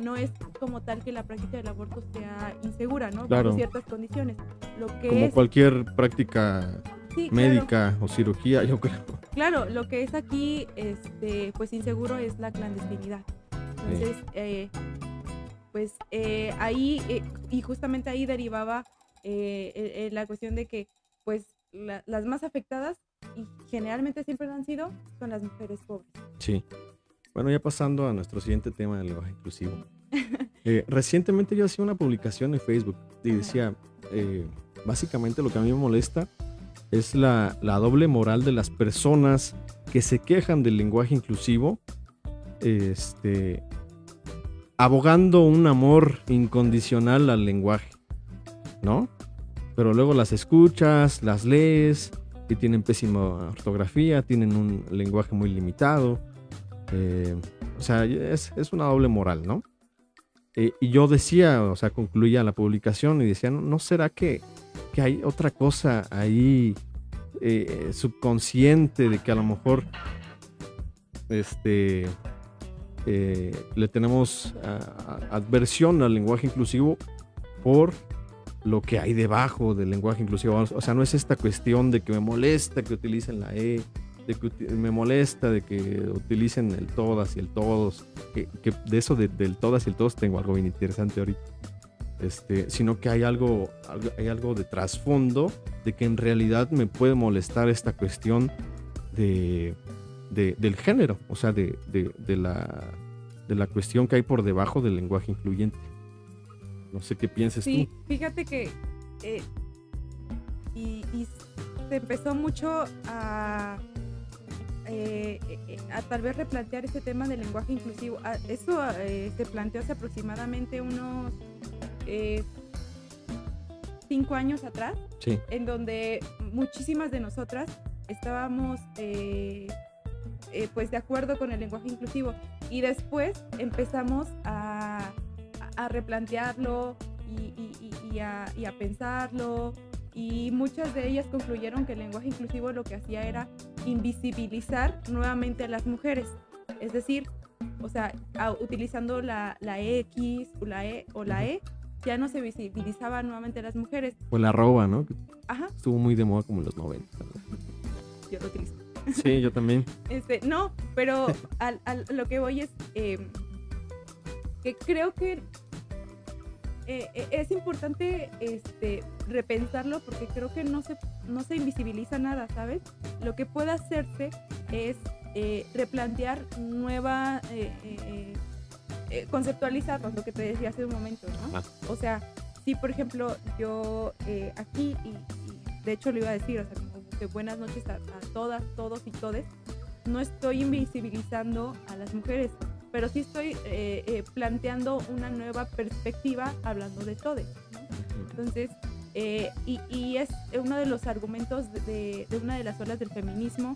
no es como tal que la práctica del aborto sea insegura, ¿no? Claro. Por ciertas condiciones. Lo que Como es, cualquier práctica sí, médica o cirugía, yo creo. claro, lo que es aquí, pues inseguro es la clandestinidad. Entonces, pues ahí, y justamente ahí derivaba la cuestión de que, pues, las más afectadas, y generalmente siempre lo han sido, son las mujeres pobres. Sí. Bueno, ya pasando a nuestro siguiente tema del lenguaje inclusivo. Recientemente yo hacía una publicación en Facebook y decía, básicamente lo que a mí me molesta es la doble moral de las personas que se quejan del lenguaje inclusivo, abogando un amor incondicional al lenguaje, ¿no? Pero luego las escuchas, las lees y tienen pésima ortografía, tienen un lenguaje muy limitado. O sea, es una doble moral, ¿no? Y yo decía, o sea, concluía la publicación y decía, ¿no será que hay otra cosa ahí subconsciente de que a lo mejor le tenemos adversión al lenguaje inclusivo por lo que hay debajo del lenguaje inclusivo? O sea, no es esta cuestión de que me molesta que utilicen la E, de que me molesta de que utilicen el todas y el todos, que de eso del todas y el todos tengo algo bien interesante ahorita, sino que hay algo de trasfondo de que en realidad me puede molestar esta cuestión del género, o sea, de la cuestión que hay por debajo del lenguaje incluyente. No sé qué pienses tú. Sí, fíjate que y se empezó mucho a tal vez replantear ese tema del lenguaje inclusivo. Eso se planteó hace aproximadamente unos 5 años atrás, Sí. en donde muchísimas de nosotras estábamos pues de acuerdo con el lenguaje inclusivo, y después empezamos a replantearlo y a pensarlo, y muchas de ellas concluyeron que el lenguaje inclusivo lo que hacía era invisibilizar nuevamente a las mujeres, es decir, o sea, utilizando la X o la E, ya no se visibilizaba nuevamente a las mujeres. O la arroba, ¿no? Ajá. Estuvo muy de moda como en los 90. Yo lo utilizo. Sí, yo también. No, pero lo que voy es que creo que es importante repensarlo, porque creo que no se invisibiliza nada, ¿sabes? Lo que puede hacerse es replantear conceptualizarnos, lo que te decía hace un momento, ¿no? O sea, si por ejemplo yo aquí, y de hecho lo iba a decir, o sea, como que buenas noches a todas, todos y todes, no estoy invisibilizando a las mujeres, pero sí estoy planteando una nueva perspectiva hablando de todes, ¿no? Entonces, y es uno de los argumentos de una de las olas del feminismo,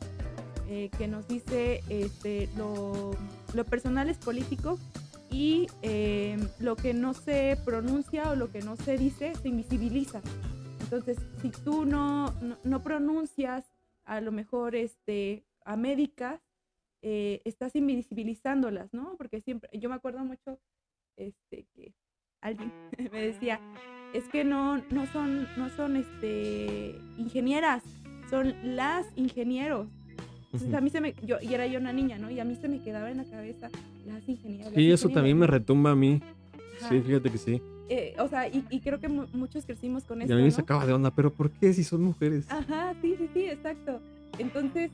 que nos dice lo personal es político, y lo que no se pronuncia o lo que no se dice se invisibiliza. Entonces, si tú no pronuncias a lo mejor a médicas, estás invisibilizándolas, ¿no? Porque siempre, yo me acuerdo mucho que alguien me decía, es que no son ingenieras, son las ingenieros. Entonces a mí y era yo una niña, ¿no? Y a mí se me quedaba en la cabeza las ingenieras. Sí, eso también me retumba a mí. Ajá. Sí, fíjate que sí. O sea, y creo que muchos crecimos con eso, y a mí me ¿no? sacaba de onda, pero ¿por qué si son mujeres? Ajá, sí, exacto. Entonces,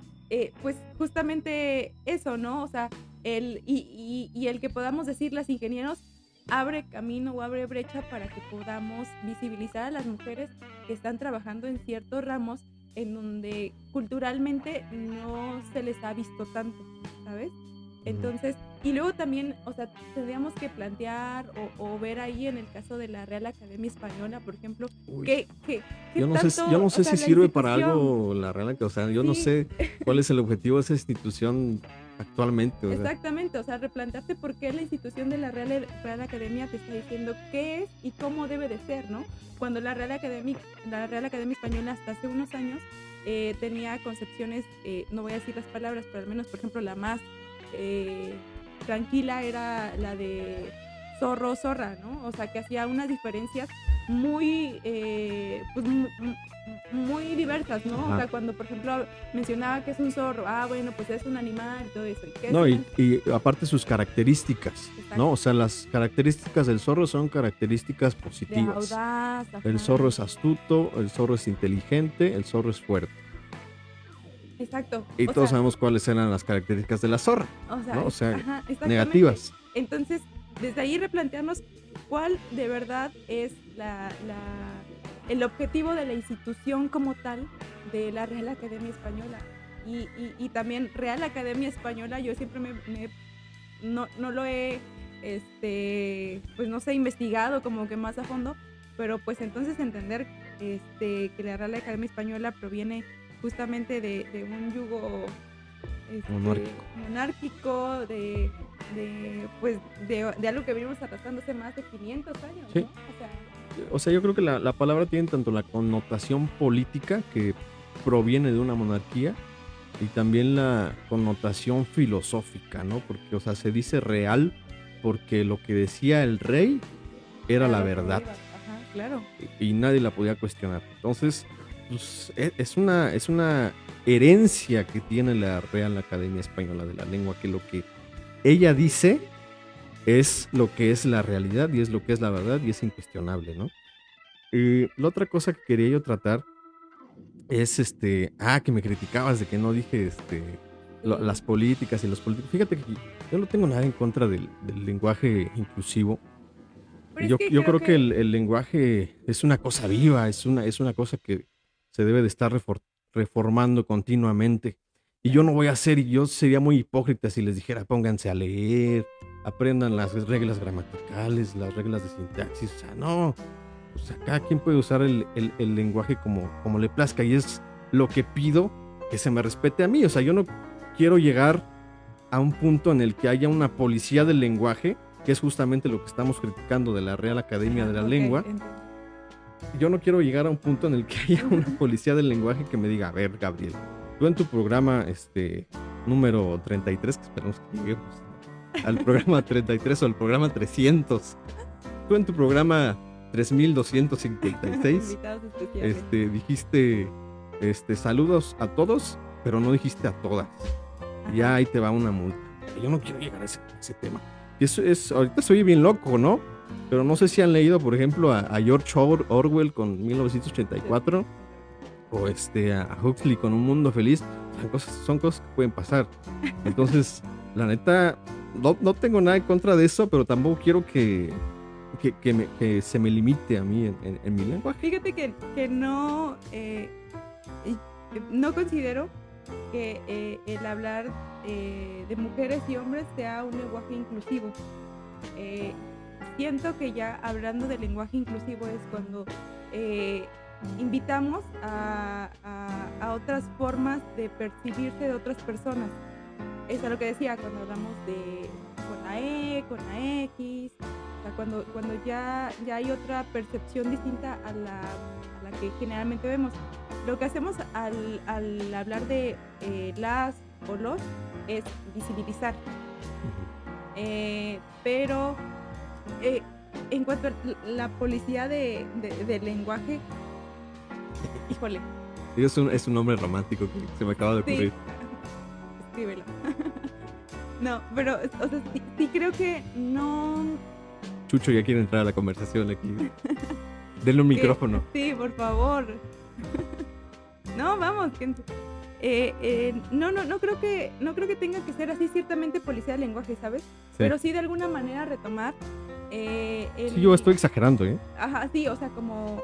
pues justamente eso, ¿no? O sea, el que podamos decir las ingenieros abre camino o abre brecha para que podamos visibilizar a las mujeres que están trabajando en ciertos ramos en donde culturalmente no se les ha visto tanto, ¿sabes? Entonces, y luego también, o sea, tendríamos que plantear o ver ahí en el caso de la Real Academia Española, por ejemplo, yo no sé si sirve para algo la Real Academia, o sea, yo no sé cuál es el objetivo de esa institución actualmente. ¿Verdad? Exactamente, o sea, replantearte por qué la institución de la Real Academia te está diciendo qué es y cómo debe de ser, ¿no? Cuando la Real Academia Española hasta hace unos años tenía concepciones, no voy a decir las palabras, pero al menos, por ejemplo, la más tranquila era la de zorro, zorra, ¿no? O sea, que hacía unas diferencias muy, pues, muy diversas, ¿no? Ajá. O sea, cuando, por ejemplo, mencionaba que es un zorro, bueno, pues es un animal y todo eso. No, y aparte sus características, Exacto. ¿no? O sea, las características del zorro son características De positivas. audaz, ajá. El zorro es astuto, el zorro es inteligente, el zorro es fuerte. Exacto. Y todos sabemos cuáles eran las características de la zorra, ¿no? O sea, ajá, negativas. Entonces, desde ahí replantearnos cuál de verdad es el objetivo de la institución como tal de la Real Academia Española. Y también Real Academia Española, yo siempre no lo he, pues no sé, investigado como que más a fondo, pero pues entonces entender que la Real Academia Española proviene justamente de un yugo monárquico, de algo que venimos arrastrando hace más de 500 años, sí. ¿no? O sea, yo creo que la palabra tiene tanto la connotación política que proviene de una monarquía y también la connotación filosófica, ¿no? Porque, o sea, se dice real porque lo que decía el rey era la verdad. Ajá, claro. Y nadie la podía cuestionar. Entonces, pues, es una herencia que tiene la Real Academia Española de la Lengua, que lo que ella dice es lo que es la realidad y es lo que es la verdad y es incuestionable, ¿no? La otra cosa que quería yo tratar es que me criticabas de que no dije las políticas y los políticos. Fíjate que yo no tengo nada en contra del lenguaje inclusivo. Yo creo que el lenguaje es una cosa viva, es una cosa que se debe de estar reformando continuamente. Y yo no voy a hacer, y yo sería muy hipócrita si les dijera pónganse a leer, aprendan las reglas gramaticales, las reglas de sintaxis. O sea, no. O sea, cada quien puede usar el lenguaje como le plazca, y es lo que pido, que se me respete a mí. O sea, yo no quiero llegar a un punto en el que haya una policía del lenguaje, que es justamente lo que estamos criticando de la Real Academia de la Lengua. Yo no quiero llegar a un punto en el que haya una policía del lenguaje que me diga, a ver, Gabriel, tú en tu programa número 33, que esperamos que lleguemos al programa 33 o al programa 300, tú en tu programa 3256 dijiste saludos a todos, pero no dijiste a todas. Y ahí te va una multa. Yo no quiero llegar a ese tema. Y eso ahorita soy bien loco, ¿no? Pero no sé si han leído, por ejemplo, a George Orwell con 1984 o a Huxley con Un Mundo Feliz. Son cosas que pueden pasar. Entonces, la neta, no tengo nada en contra de eso, pero tampoco quiero que se me limite a mí en mi lenguaje. Fíjate que no considero que el hablar de mujeres y hombres sea un lenguaje inclusivo. Siento que ya hablando de lenguaje inclusivo es cuando invitamos a otras formas de percibirse de otras personas. Eso es lo que decía cuando hablamos de con la E, con la X, o sea, cuando ya hay otra percepción distinta a la que generalmente vemos. Lo que hacemos al hablar de las o los es visibilizar. Pero en cuanto a la policía del lenguaje, híjole. Es un nombre romántico que se me acaba de ocurrir. Sí. Escríbelo. No, pero o sea, sí creo que no. Chucho ya quiere entrar a la conversación aquí. Denle un micrófono. Sí, por favor. No, vamos. No creo que tenga que ser así, ciertamente policía del lenguaje, ¿sabes? Sí. Pero sí de alguna manera retomar sí, yo estoy exagerando, ¿eh? Ajá, sí, o sea, como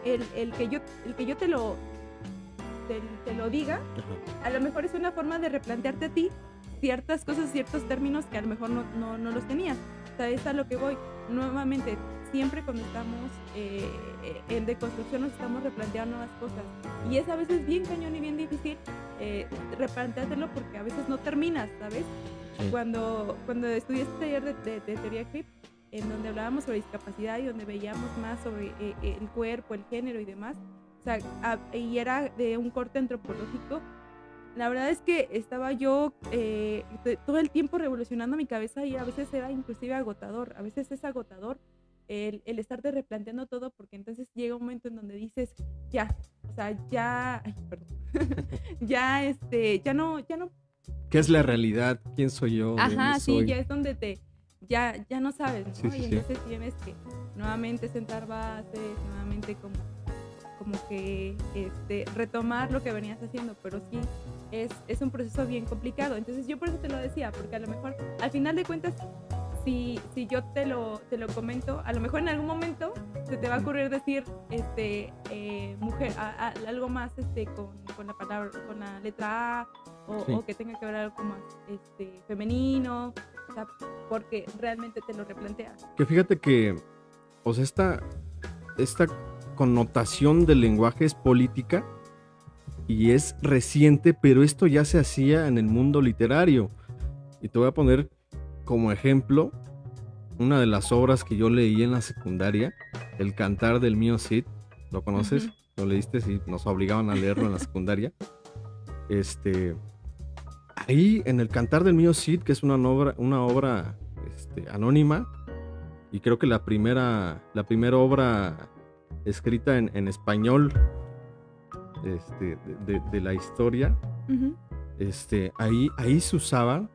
el que yo te lo diga, ajá, a lo mejor es una forma de replantearte a ti ciertas cosas, ciertos términos que a lo mejor no los tenías. O sea, es a lo que voy. Nuevamente, siempre cuando estamos en deconstrucción nos estamos replanteando nuevas cosas. Y es a veces bien cañón y bien difícil replanteártelo porque a veces no terminas, ¿sabes? Sí. Cuando estudié este taller de teoría CRIP, en donde hablábamos sobre discapacidad y donde veíamos más sobre el cuerpo, el género y demás, o sea, y era de un corte antropológico, la verdad es que estaba yo todo el tiempo revolucionando mi cabeza y a veces era inclusive agotador, a veces es agotador el estarte replanteando todo porque entonces llega un momento en donde dices, ya, o sea, ya, ay, perdón, ya no, ¿Qué es la realidad? ¿Quién soy yo? ¿De dónde ajá, sí, soy? ya es donde ya no sabes, ¿no? Sí, sí, Y sí. entonces tienes que nuevamente sentar bases, nuevamente como que retomar lo que venías haciendo, pero sí es un proceso bien complicado. Entonces yo por eso te lo decía, porque a lo mejor al final de cuentas, si yo te lo comento, a lo mejor en algún momento se te va a ocurrir decir mujer, algo más con la palabra, con la letra A, Sí. o que tenga que ver algo más femenino, o sea, porque realmente te lo replanteas. Que fíjate que, o sea, esta connotación del lenguaje es política y es reciente, pero esto ya se hacía en el mundo literario. Y te voy a poner como ejemplo una de las obras que yo leí en la secundaria, El cantar del mío Cid. ¿Lo conoces? Uh-huh. ¿Lo leíste? Sí, nos obligaban a leerlo en la secundaria. Ahí en El cantar del mío Cid, que es una obra anónima, y creo que la primera obra escrita en español de la historia, Uh-huh. ahí se usaba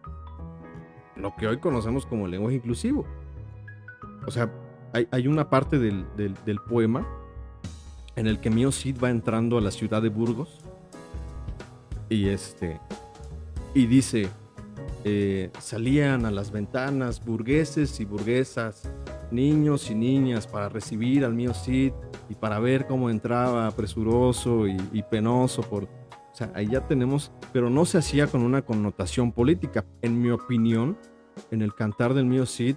lo que hoy conocemos como el lenguaje inclusivo. O sea, hay una parte del poema en el que Mío Cid va entrando a la ciudad de Burgos y dice, salían a las ventanas burgueses y burguesas, niños y niñas para recibir al Mío Cid y para ver cómo entraba presuroso y penoso o sea, ahí ya tenemos, pero no se hacía con una connotación política. En mi opinión, en el cantar del Mío Cid,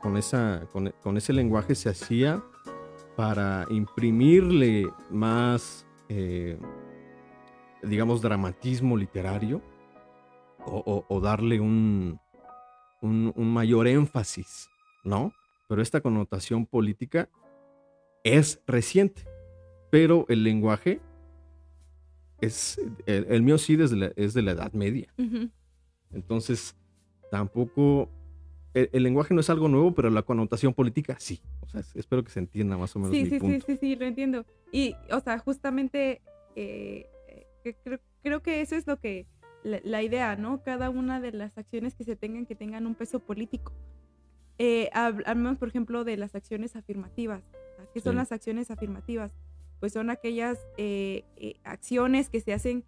con ese lenguaje se hacía para imprimirle más, digamos, dramatismo literario o darle un mayor énfasis, ¿no? Pero esta connotación política es reciente, pero el lenguaje el mío sí es de la Edad Media. Uh-huh. Entonces, tampoco, el lenguaje no es algo nuevo, pero la connotación política sí. O sea, espero que se entienda más o menos mi punto. Sí, lo entiendo. Y, o sea, justamente creo que eso es lo que, la idea, ¿no? Cada una de las acciones que tengan un peso político. Hablamos, por ejemplo, de las acciones afirmativas. ¿Qué son las acciones afirmativas? Pues son aquellas acciones que se hacen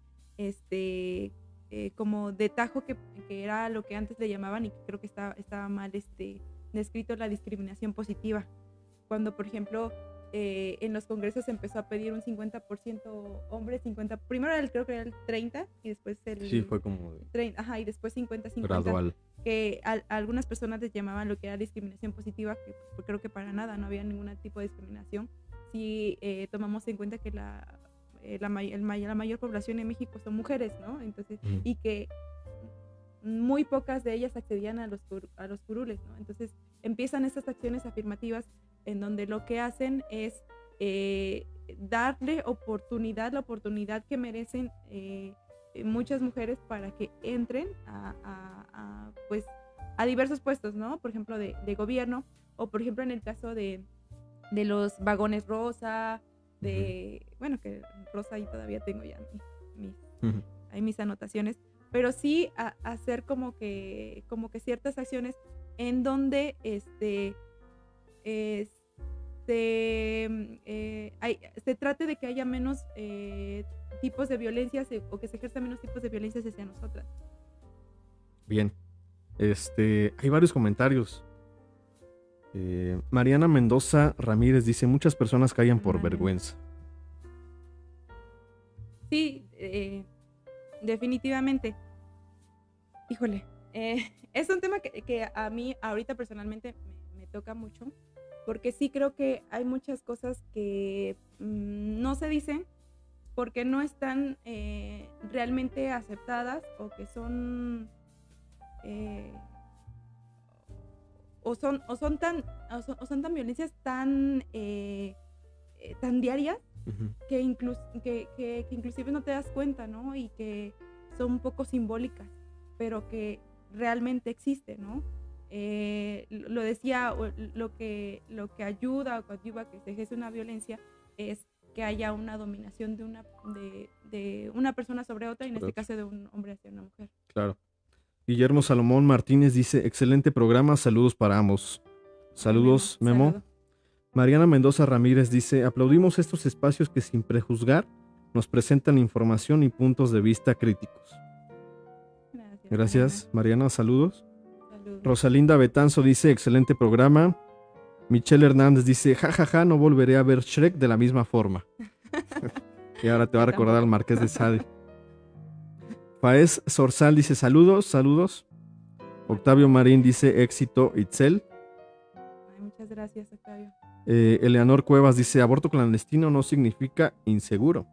como de tajo, que era lo que antes le llamaban, y que creo que estaba mal descrito, la discriminación positiva. Cuando, por ejemplo, en los congresos se empezó a pedir un 50% hombres, 50%, primero creo que era el 30% y después Sí, fue como 30%, ajá, y después 50-50. Gradual. Que algunas personas les llamaban lo que era discriminación positiva, que pues, creo que para nada, no había ningún tipo de discriminación. Si tomamos en cuenta que la mayor población en México son mujeres, ¿no? Entonces, y que muy pocas de ellas accedían a los curules, ¿no? Entonces empiezan estas acciones afirmativas en donde lo que hacen es darle la oportunidad que merecen muchas mujeres para que entren pues, a diversos puestos, ¿no? Por ejemplo, de gobierno, o por ejemplo en el caso de los vagones rosa, bueno, que rosa ahí todavía tengo ya mis anotaciones, pero sí hacer como que ciertas acciones en donde se trate de que haya menos tipos de violencias, o que se ejerzan menos tipos de violencias hacia nosotras. Bien. Hay varios comentarios. Mariana Mendoza Ramírez dice: muchas personas callan por vergüenza. Sí, definitivamente. Híjole, es un tema que a mí ahorita personalmente me toca mucho, porque sí creo que hay muchas cosas que no se dicen porque no están realmente aceptadas o que son o son tan violencias tan diarias Ujú. que inclusive no te das cuenta, ¿no? Y que son un poco simbólicas, pero que realmente existe, ¿no? Lo decía, lo que ayuda o coadyuva a que se ejerce una violencia es que haya una dominación de una persona sobre otra, y en este caso de un hombre hacia una mujer. Claro. Guillermo Salomón Martínez dice, excelente programa, saludos para ambos. Saludos, Memo. Saludo. Mariana Mendoza Ramírez dice, aplaudimos estos espacios que sin prejuzgar nos presentan información y puntos de vista críticos. Gracias, Mariana, saludos. Saludos. Rosalinda Betanzo dice, excelente programa. Michelle Hernández dice, jajaja, no volveré a ver Shrek de la misma forma. Y ahora te va a recordar al Marqués de Sade. Faez Sorsal dice, saludos, saludos. Octavio Marín dice, éxito, Itzel. Ay, muchas gracias, Octavio. Eleanor Cuevas dice, aborto clandestino no significa inseguro.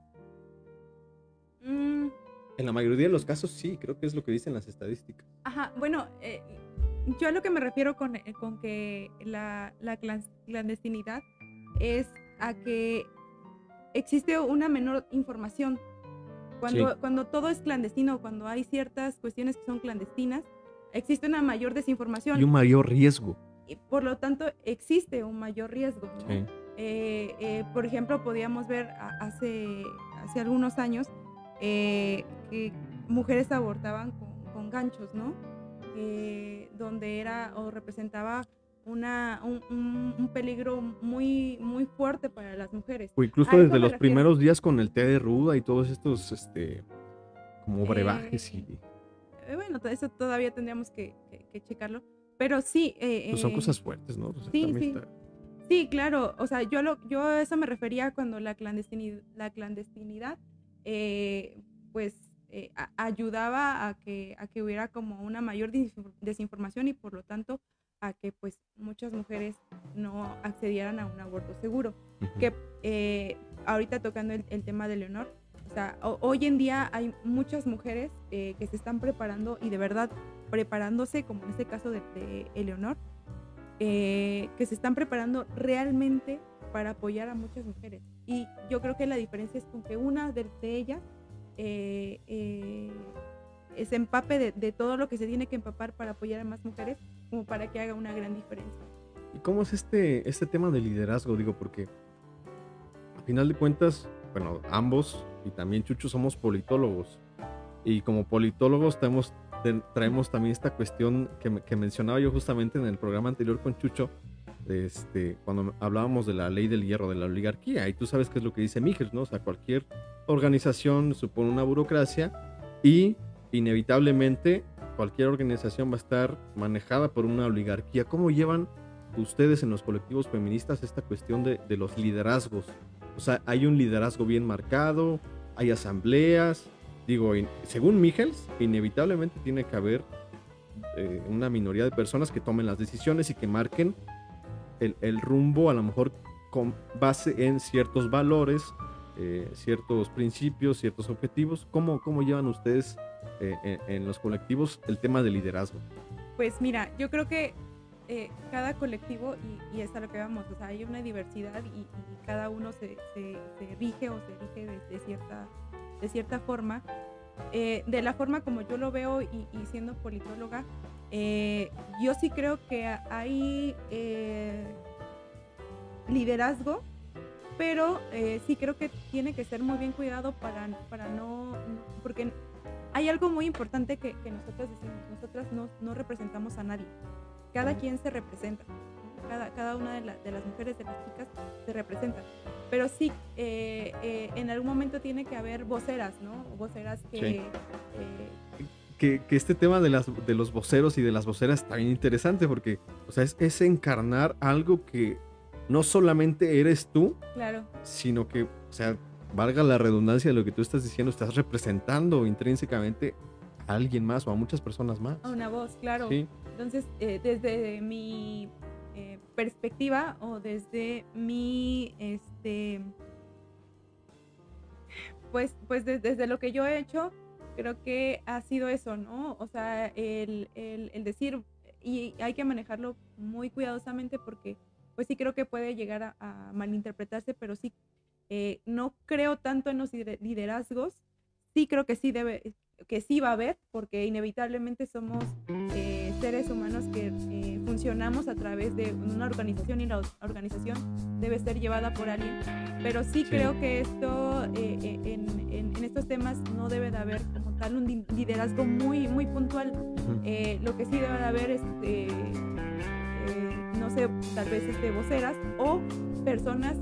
En la mayoría de los casos sí, creo que es lo que dicen las estadísticas. Ajá, bueno, yo a lo que me refiero con que la clandestinidad es a que existe una menor información. Cuando todo es clandestino, cuando hay ciertas cuestiones que son clandestinas, existe una mayor desinformación. Y un mayor riesgo. Y por lo tanto, existe un mayor riesgo, ¿no? Sí. Por ejemplo, podíamos ver hace algunos años que mujeres abortaban con ganchos, ¿no? Donde era o representaba un peligro muy, muy fuerte para las mujeres. O incluso desde los primeros días con el té de ruda y todos estos como brebajes bueno, eso todavía tendríamos que checarlo, pero sí. Pues son cosas fuertes, ¿no? O sea, sí. Sí, claro. O sea, yo a eso me refería cuando la clandestinidad pues ayudaba a que hubiera como una mayor desinformación y por lo tanto a que pues muchas mujeres no accedieran a un aborto seguro. Uh-huh. Que ahorita tocando el tema de Leonor, o sea, hoy en día hay muchas mujeres que se están preparando y de verdad preparándose, como en este caso de Eleonor, que se están preparando realmente para apoyar a muchas mujeres. Y yo creo que la diferencia es con que una de ellas se empape de todo lo que se tiene que empapar para apoyar a más mujeres, como para que haga una gran diferencia. ¿Y cómo es este tema de liderazgo? Digo, porque a final de cuentas, bueno, ambos y también Chucho somos politólogos, y como politólogos traemos también esta cuestión que mencionaba yo justamente en el programa anterior con Chucho, cuando hablábamos de la ley del hierro, de la oligarquía, y tú sabes qué es lo que dice Michels, ¿no? O sea, cualquier organización supone una burocracia y inevitablemente cualquier organización va a estar manejada por una oligarquía. ¿Cómo llevan ustedes en los colectivos feministas esta cuestión de los liderazgos? O sea, ¿hay un liderazgo bien marcado? ¿Hay asambleas? Digo, según Michels, inevitablemente tiene que haber una minoría de personas que tomen las decisiones y que marquen el rumbo, a lo mejor con base en ciertos valores, ciertos principios, ciertos objetivos. ¿Cómo llevan ustedes en los colectivos el tema del liderazgo? Pues mira, yo creo que cada colectivo, y es a lo que vamos, o sea, hay una diversidad y cada uno se rige o se rige de cierta forma. De la forma como yo lo veo y siendo politóloga, yo sí creo que hay liderazgo, pero sí creo que tiene que ser muy bien cuidado para no, porque hay algo muy importante que nosotros decimos: nosotras no representamos a nadie, cada quien se representa, cada una de las mujeres, de las chicas se representan, pero sí en algún momento tiene que haber voceras, ¿no? Voceras que... Sí. Que este tema de los voceros y de las voceras está bien interesante, porque, o sea, es encarnar algo que no solamente eres tú, claro, sino que, o sea, valga la redundancia de lo que tú estás diciendo, estás representando intrínsecamente a alguien más o a muchas personas más. A una voz, claro. Sí. Entonces, desde mi perspectiva o desde mi, desde lo que yo he hecho, creo que ha sido eso, ¿no? O sea, el decir, y hay que manejarlo muy cuidadosamente porque pues sí creo que puede llegar a malinterpretarse, pero sí, no creo tanto en los liderazgos, sí creo que sí va a haber, porque inevitablemente somos seres humanos que funcionamos a través de una organización y la organización debe ser llevada por alguien, pero sí creo que esto en estos temas no debe de haber como tal un liderazgo muy, muy puntual. Lo que sí debe de haber es no sé, tal vez voceras o personas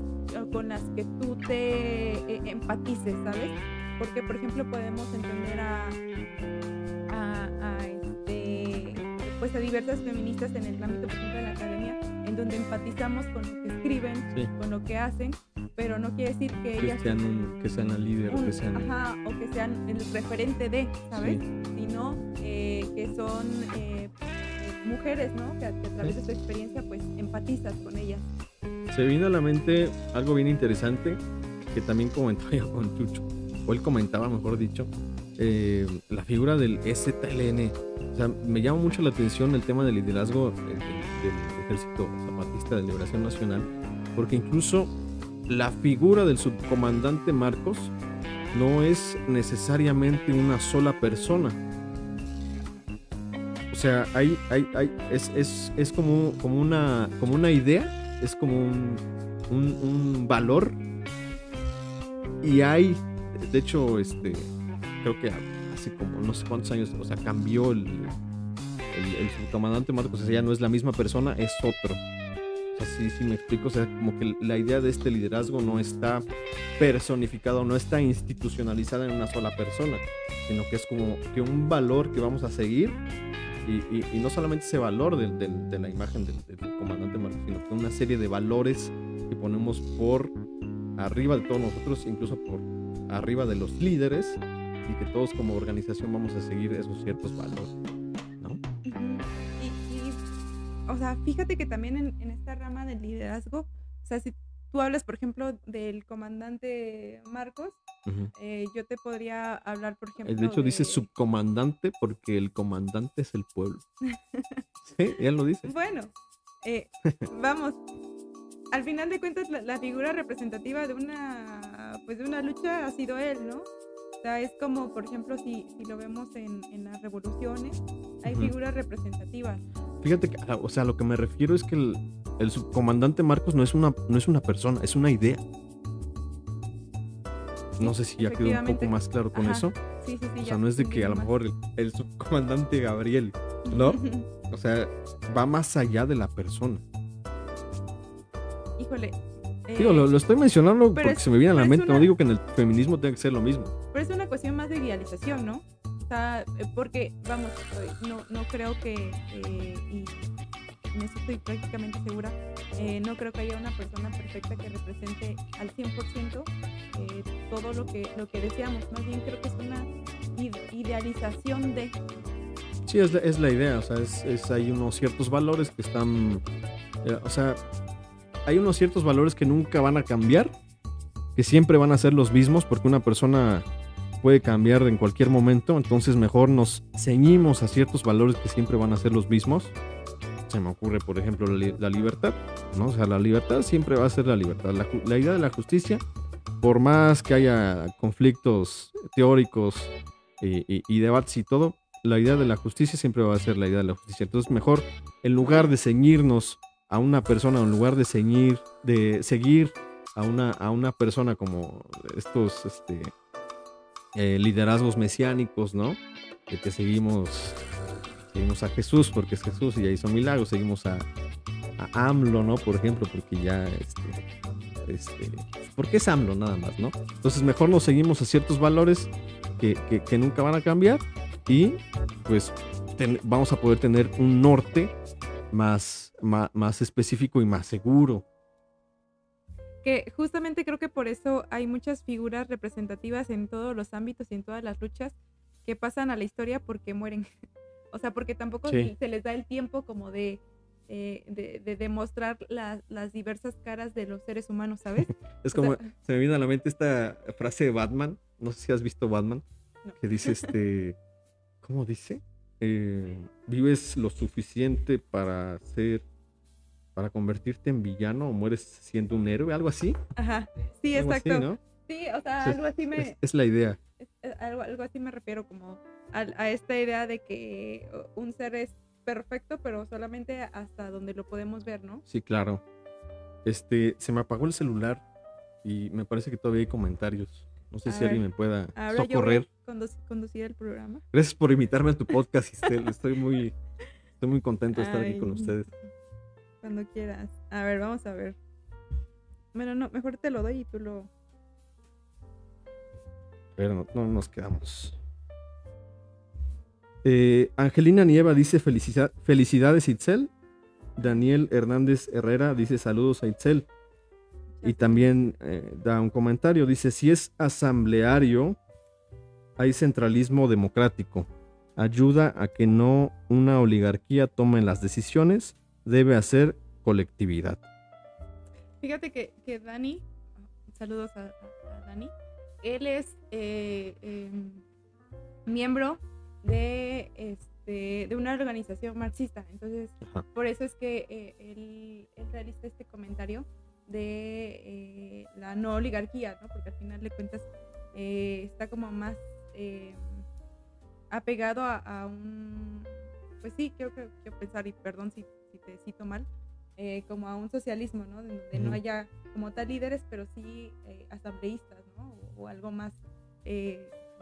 con las que tú te empatices, ¿sabes? Porque, por ejemplo, podemos entender pues a diversas feministas en el ámbito, por ejemplo, de la academia, en donde empatizamos con lo que escriben, con lo que hacen, pero no quiere decir que ellas sean la líder o que sean... o que sean el referente de, ¿sabes? Sino que son mujeres, ¿no? Que a través de su experiencia, pues, empatizas con ellas. Se vino a la mente algo bien interesante que también comentaba yo con Chucho, o él comentaba, mejor dicho, la figura del EZLN. O sea, me llama mucho la atención el tema del liderazgo del Ejército Zapatista de Liberación Nacional, porque incluso la figura del subcomandante Marcos no es necesariamente una sola persona. O sea, es como una idea, es como un valor, y hay, de hecho, creo que hace como no sé cuántos años, o sea, cambió el subcomandante Marcos, o sea, ya no es la misma persona, es otro. O sea, sí me explico, o sea, como que la idea de este liderazgo no está personificado, no está institucionalizada en una sola persona, sino que es como que un valor que vamos a seguir, y no solamente ese valor de la imagen del comandante Marcos, sino que una serie de valores que ponemos por arriba de todos nosotros, incluso por arriba de los líderes, y que todos como organización vamos a seguir esos ciertos valores, ¿no? O sea, fíjate que también en esta rama del liderazgo, o sea, si tú hablas, por ejemplo, del comandante Marcos, yo te podría hablar, por ejemplo, de hecho dice subcomandante porque el comandante es el pueblo. Sí, ya lo dice. Bueno, vamos, al final de cuentas la figura representativa de una lucha ha sido él, ¿no? O sea, es como, por ejemplo, si lo vemos en las revoluciones, hay figuras representativas. Fíjate que, o sea, lo que me refiero es que el subcomandante Marcos no es una persona, es una idea. No sé si ya quedó un poco más claro con eso. Sí, o sea, no es de que a lo mejor el subcomandante Gabriel, ¿no? O sea, va más allá de la persona. Híjole. Digo, lo estoy mencionando porque se me viene a la mente. No digo que en el feminismo tenga que ser lo mismo. Pero es una cuestión más de idealización, ¿no? O sea, porque, vamos, no creo que, y en eso estoy prácticamente segura, no creo que haya una persona perfecta que represente al 100% todo lo que deseamos. Más bien creo que es una idealización de... Sí, es la idea. O sea, hay unos ciertos valores que están... o sea, hay unos ciertos valores que nunca van a cambiar, que siempre van a ser los mismos, porque una persona puede cambiar en cualquier momento. Entonces mejor nos ceñimos a ciertos valores que siempre van a ser los mismos. Se me ocurre, por ejemplo, la libertad, ¿no? O sea, la libertad siempre va a ser la libertad. La idea de la justicia, por más que haya conflictos teóricos y debates y todo, la idea de la justicia siempre va a ser la idea de la justicia. Entonces mejor, en lugar de ceñirnos a una persona, en lugar de seguir a una persona como estos liderazgos mesiánicos, ¿no? De que seguimos a Jesús porque es Jesús y ya hizo milagros, seguimos a AMLO, ¿no? Por ejemplo, porque ya porque es AMLO nada más, ¿no? Entonces mejor nos seguimos a ciertos valores que nunca van a cambiar, y pues vamos a poder tener un norte más específico y más seguro. Que justamente creo que por eso hay muchas figuras representativas en todos los ámbitos y en todas las luchas que pasan a la historia porque mueren. O sea, porque tampoco se les da el tiempo como de de demostrar las diversas caras de los seres humanos, ¿sabes? Es como, se me viene a la mente esta frase de Batman, no sé si has visto Batman, No. que dice ¿cómo dice? Vives lo suficiente para convertirte en villano o mueres siendo un héroe, algo así. Ajá, sí, Algo exacto. así, ¿no? Sí, o sea, Sí, algo así es la idea. algo así me refiero, como a esta idea de que un ser es perfecto, pero solamente hasta donde lo podemos ver, ¿no? Sí, claro. Se me apagó el celular y me parece que todavía hay comentarios. No sé A si ver, alguien me pueda ahora socorrer. yo voy a conducir el programa. Gracias por invitarme a tu podcast, Istel. Estoy muy contento de estar aquí con ustedes. Cuando quieras. A ver, vamos a ver. Bueno, no, mejor te lo doy y tú lo... Pero no nos quedamos. Angelina Nieva dice felicidades, Itzel. Daniel Hernández Herrera dice saludos a Itzel. Y también da un comentario, dice, si es asambleario, hay centralismo democrático. Ayuda a que no una oligarquía tome las decisiones, debe hacer colectividad. Fíjate que Dani, saludos a Dani, él es miembro de una organización marxista, entonces Ajá. por eso es que él realiza este comentario de la no oligarquía, ¿no? Porque al final de cuentas está como más apegado a un, pues sí, quiero pensar, y perdón si te cito mal, como a un socialismo, ¿no? Donde no haya como tal líderes, pero sí asambleístas, ¿no? O algo más,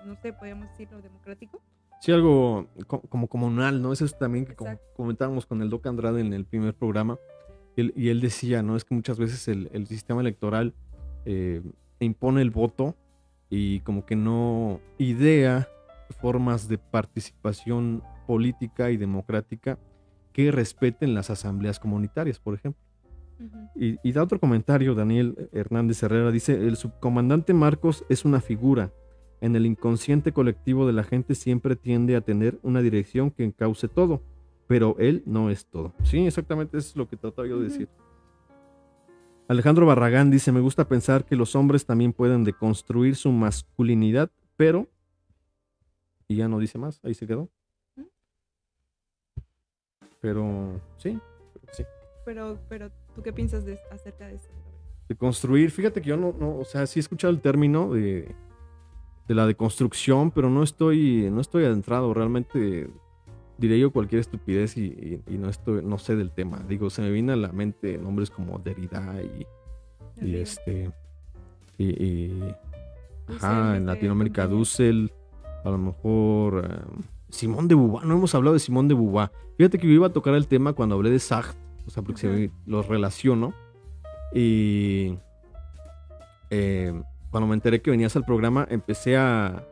no sé, podríamos decirlo democrático. Sí, algo como comunal, ¿no? Eso es también que como Exacto. comentábamos con el Doc Andrade en el primer programa, y él decía, ¿no? Es que muchas veces el sistema electoral impone el voto y como que no idea formas de participación política y democrática que respeten las asambleas comunitarias, por ejemplo. Y da otro comentario, Daniel Hernández Herrera, dice, el subcomandante Marcos es una figura. En el inconsciente colectivo de la gente siempre tiende a tener una dirección que encauce todo, pero él no es todo. Sí, exactamente, eso es lo que trataba yo de decir. Alejandro Barragán dice, me gusta pensar que los hombres también pueden deconstruir su masculinidad, pero... Y ya no dice más, ahí se quedó. Pero sí. Pero ¿tú qué piensas acerca de eso? De construir, fíjate que yo no, o sea, sí he escuchado el término de la deconstrucción, pero no estoy adentrado, realmente diré yo cualquier estupidez y no sé del tema. Digo, se me viene a la mente nombres como Derrida en Latinoamérica Dussel, a lo mejor Simón de Beauvoir, no hemos hablado de Simón de Beauvoir. Fíjate que yo iba a tocar el tema cuando hablé de Sartre, o sea, porque los relaciono. Y cuando me enteré que venías al programa, empecé a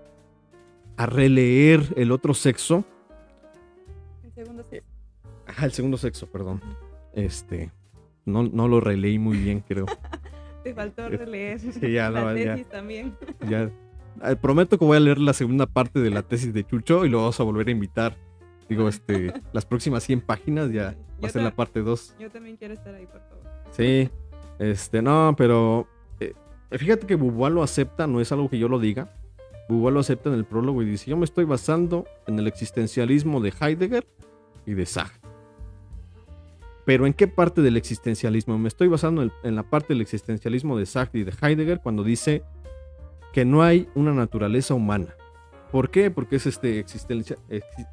releer El otro sexo. El segundo sexo. El segundo sexo, perdón. No lo releí muy bien, creo. Te faltó releer sí, ya, la tesis también. Ya. Prometo que voy a leer la segunda parte de la tesis de Chucho y lo vamos a volver a invitar. Digo, las próximas 100 páginas ya va a ser la parte 2. Yo también quiero estar ahí, por favor. Sí, no, pero fíjate que Beauvoir lo acepta, no es algo que yo lo diga. Beauvoir lo acepta en el prólogo y dice, yo me estoy basando en el existencialismo de Heidegger y de Sartre. Pero ¿en qué parte del existencialismo? Me estoy basando en la parte del existencialismo de Sartre y de Heidegger cuando dice que no hay una naturaleza humana. ¿Por qué? Porque es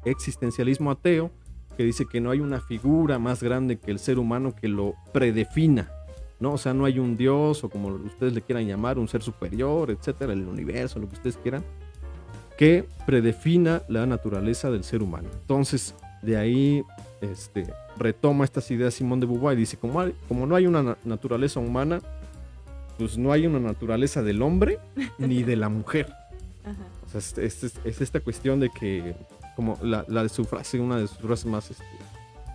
existencialismo ateo que dice que no hay una figura más grande que el ser humano que lo predefina, ¿no? O sea, no hay un Dios o como ustedes le quieran llamar, un ser superior, etcétera, el universo, lo que ustedes quieran, que predefina la naturaleza del ser humano. Entonces, de ahí retoma estas ideas Simón de Beauvoir y dice, como no hay una naturaleza humana, pues no hay una naturaleza del hombre ni de la mujer. Ajá. O sea, es esta cuestión de que, como la de su frase, una de sus frases más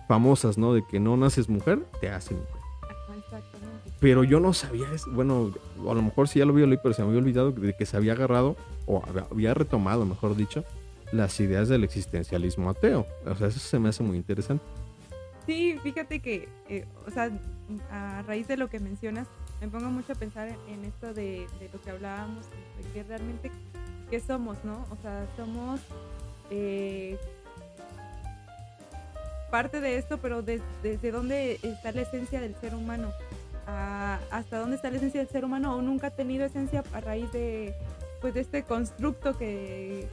famosas, ¿no? De que no naces mujer, te hacen mujer. Ajá, exactamente. Pero yo no sabía, bueno, a lo mejor sí ya lo había leído, pero se me había olvidado de que se había agarrado, o había retomado, mejor dicho, las ideas del existencialismo ateo. O sea, eso se me hace muy interesante. Sí, fíjate que, o sea, a raíz de lo que mencionas, me pongo mucho a pensar en esto de lo que hablábamos, de que realmente, ¿qué somos, no? O sea, somos parte de esto, pero desde dónde está la esencia del ser humano, hasta dónde está la esencia del ser humano, o nunca ha tenido esencia a raíz de, pues, de este constructo que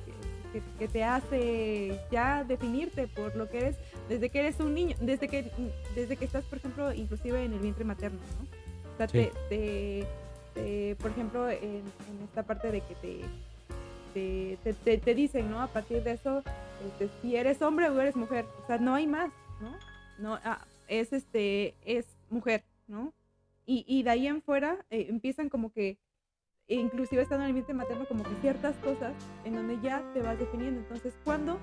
te hace ya definirte por lo que eres desde que eres un niño, desde que estás, por ejemplo, inclusive en el vientre materno, ¿no? O sea, Sí. por ejemplo, en esta parte de que te dicen, ¿no? A partir de eso, si eres hombre o eres mujer, o sea, no hay más, ¿no? No, es mujer, ¿no? Y de ahí en fuera empiezan como que, inclusive estando en el vientre materno, como que ciertas cosas en donde ya te vas definiendo. Entonces, cuando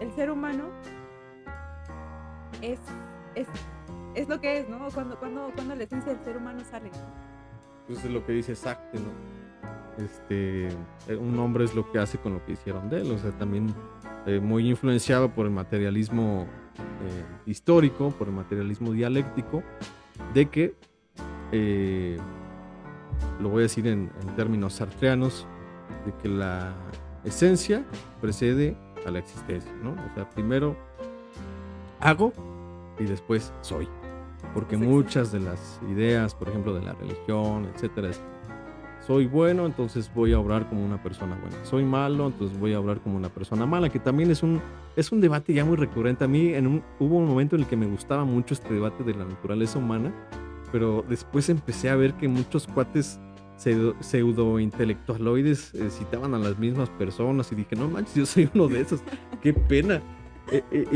el ser humano es lo que es, ¿no? Cuando la esencia del ser humano sale, ¿no? Pues es lo que dice Sartre, ¿no? Un hombre es lo que hace con lo que hicieron de él, o sea, también muy influenciado por el materialismo histórico, por el materialismo dialéctico, de que, lo voy a decir en términos sartreanos, de que la esencia precede a la existencia, ¿no? O sea, primero hago y después soy, porque muchas de las ideas, por ejemplo, de la religión, etcétera, es: soy bueno, entonces voy a obrar como una persona buena. Soy malo, entonces voy a obrar como una persona mala, que también es un debate ya muy recurrente. A mí hubo un momento en el que me gustaba mucho este debate de la naturaleza humana, pero después empecé a ver que muchos cuates pseudo-intelectualoides citaban a las mismas personas y dije, no manches, yo soy uno de esos, qué pena.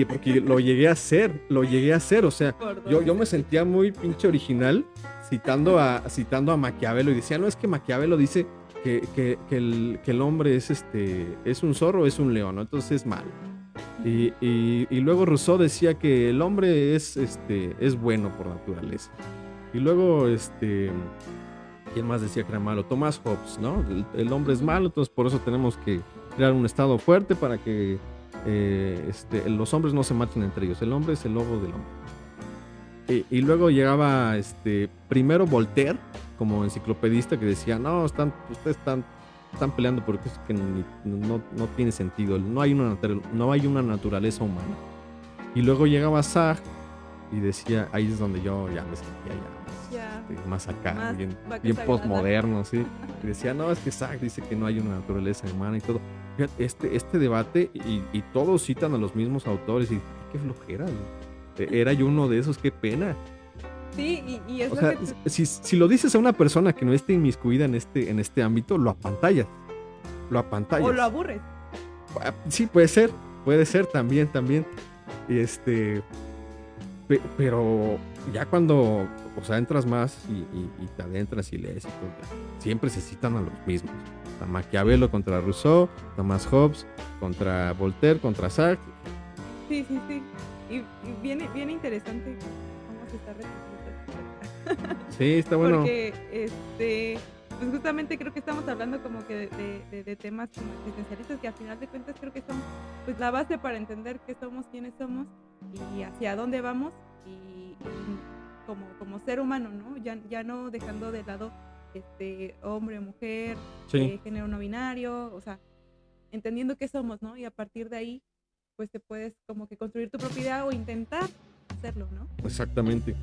Porque lo llegué a hacer, o sea, yo me sentía muy pinche original citando a Maquiavelo y decía, no, es que Maquiavelo dice que el hombre es un zorro, es un león, ¿no? Entonces es malo. Y luego Rousseau decía que el hombre es bueno por naturaleza. Y luego, ¿quién más decía que era malo? Thomas Hobbes, ¿no? El hombre es malo, entonces por eso tenemos que crear un estado fuerte para que los hombres no se maten entre ellos. El hombre es el lobo del hombre. Y luego llegaba primero Voltaire como enciclopedista, que decía, no, ustedes están peleando porque es que no tiene sentido, no hay una naturaleza humana. Y luego llegaba Sartre y decía, ahí es donde yo ya me sentía más acá, bien postmoderno, ¿sí? Y decía, no, es que Sartre dice que no hay una naturaleza humana y todo. Fíjate, este debate, y todos citan a los mismos autores, y qué flojera, era yo uno de esos, qué pena. Sí, y es o sea, si lo dices a una persona que no esté inmiscuida en este ámbito, lo apantallas. O lo aburres. Sí, puede ser también. Pero ya cuando, o sea, entras más y te adentras y lees y todo, siempre se citan a los mismos. A Maquiavelo contra Rousseau, Thomas Hobbes contra Voltaire, contra Sartre. Sí. Y bien interesante cómo se está repitiendo. Sí, está bueno. Porque, pues justamente creo que estamos hablando como que de temas como existencialistas, que al final de cuentas creo que son, pues, la base para entender qué somos, quiénes somos y hacia dónde vamos, y como ser humano, ¿no? Ya no dejando de lado hombre, mujer, sí. Género no binario, o sea, entendiendo qué somos, ¿no? Y a partir de ahí, pues te puedes como que construir tu propia idea o intentar hacerlo, ¿no? Exactamente.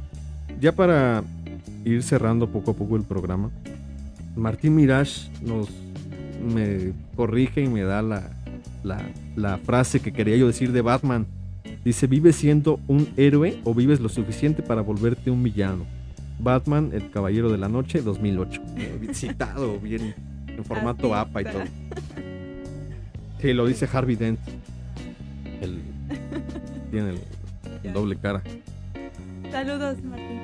Ya para ir cerrando poco a poco el programa, Martín Mirage me corrige y me da la frase que quería yo decir de Batman. Dice, ¿vives siendo un héroe o vives lo suficiente para volverte un villano? Batman, el Caballero de la Noche, 2008. Citado bien en formato APA y todo. Sí, lo dice Harvey Dent. Tiene el doble cara. Saludos, Martín.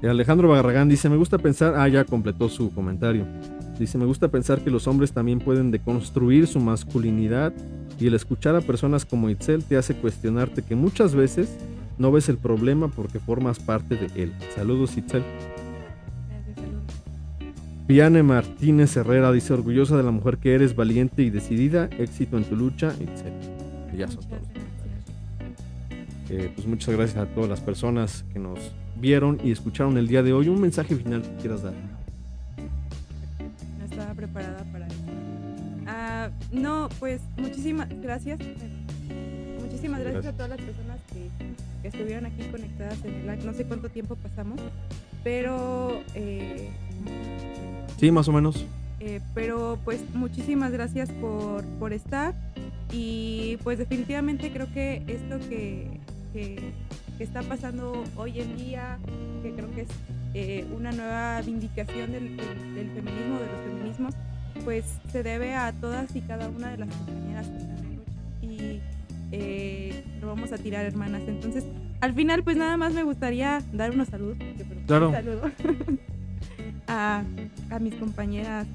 Y Alejandro Barragán dice, me gusta pensar... ya completó su comentario. Dice, me gusta pensar que los hombres también pueden deconstruir su masculinidad, y el escuchar a personas como Itzel te hace cuestionarte que muchas veces no ves el problema porque formas parte de él. Saludos, Itzel. Gracias, saludos. Viane Martínez Herrera dice, orgullosa de la mujer que eres, valiente y decidida, éxito en tu lucha, Itzel. Y ya son todos. Pues muchas gracias a todas las personas que nos vieron y escucharon el día de hoy. Un mensaje final que quieras dar. No estaba preparada para eso. No, pues muchísimas gracias. Muchísimas gracias a todas las personas que estuvieron aquí conectadas en el live. No sé cuánto tiempo pasamos, pero... sí, más o menos. Pero pues muchísimas gracias por estar, y pues definitivamente creo que esto que está pasando hoy en día, que creo que es una nueva vindicación del feminismo, de los feminismos, pues se debe a todas y cada una de las compañeras que están en lucha, y lo vamos a tirar, hermanas. Entonces, al final, pues nada más me gustaría dar unos saludos. Claro. Un saludo a mis compañeras.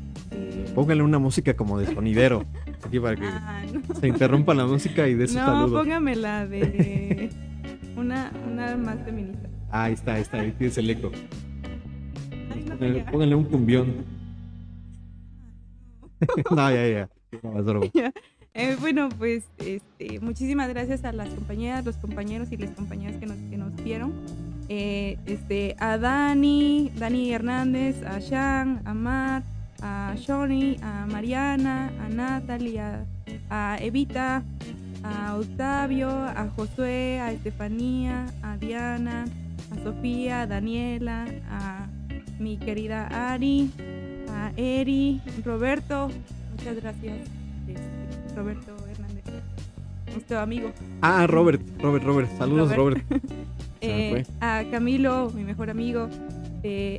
Pónganle una música como de sonidero aquí para que no. se interrumpa la música y de su saludo. No, póngamela de una más feminista. Ahí está, ahí tienes el eco. Ay, no, pónganle un cumbión. No, ya. No, es broma. Bueno, pues muchísimas gracias a las compañeras, los compañeros y las compañeras que nos vieron. A Dani Hernández, a Shan, a Mar, a Shoni, a Mariana, a Natalie, a Evita, a Octavio, a Josué, a Estefanía, a Diana, a Sofía, a Daniela, a mi querida Ari, a Eri, Roberto, muchas gracias, Roberto Hernández, nuestro amigo. Robert, saludos Robert. A Camilo, mi mejor amigo,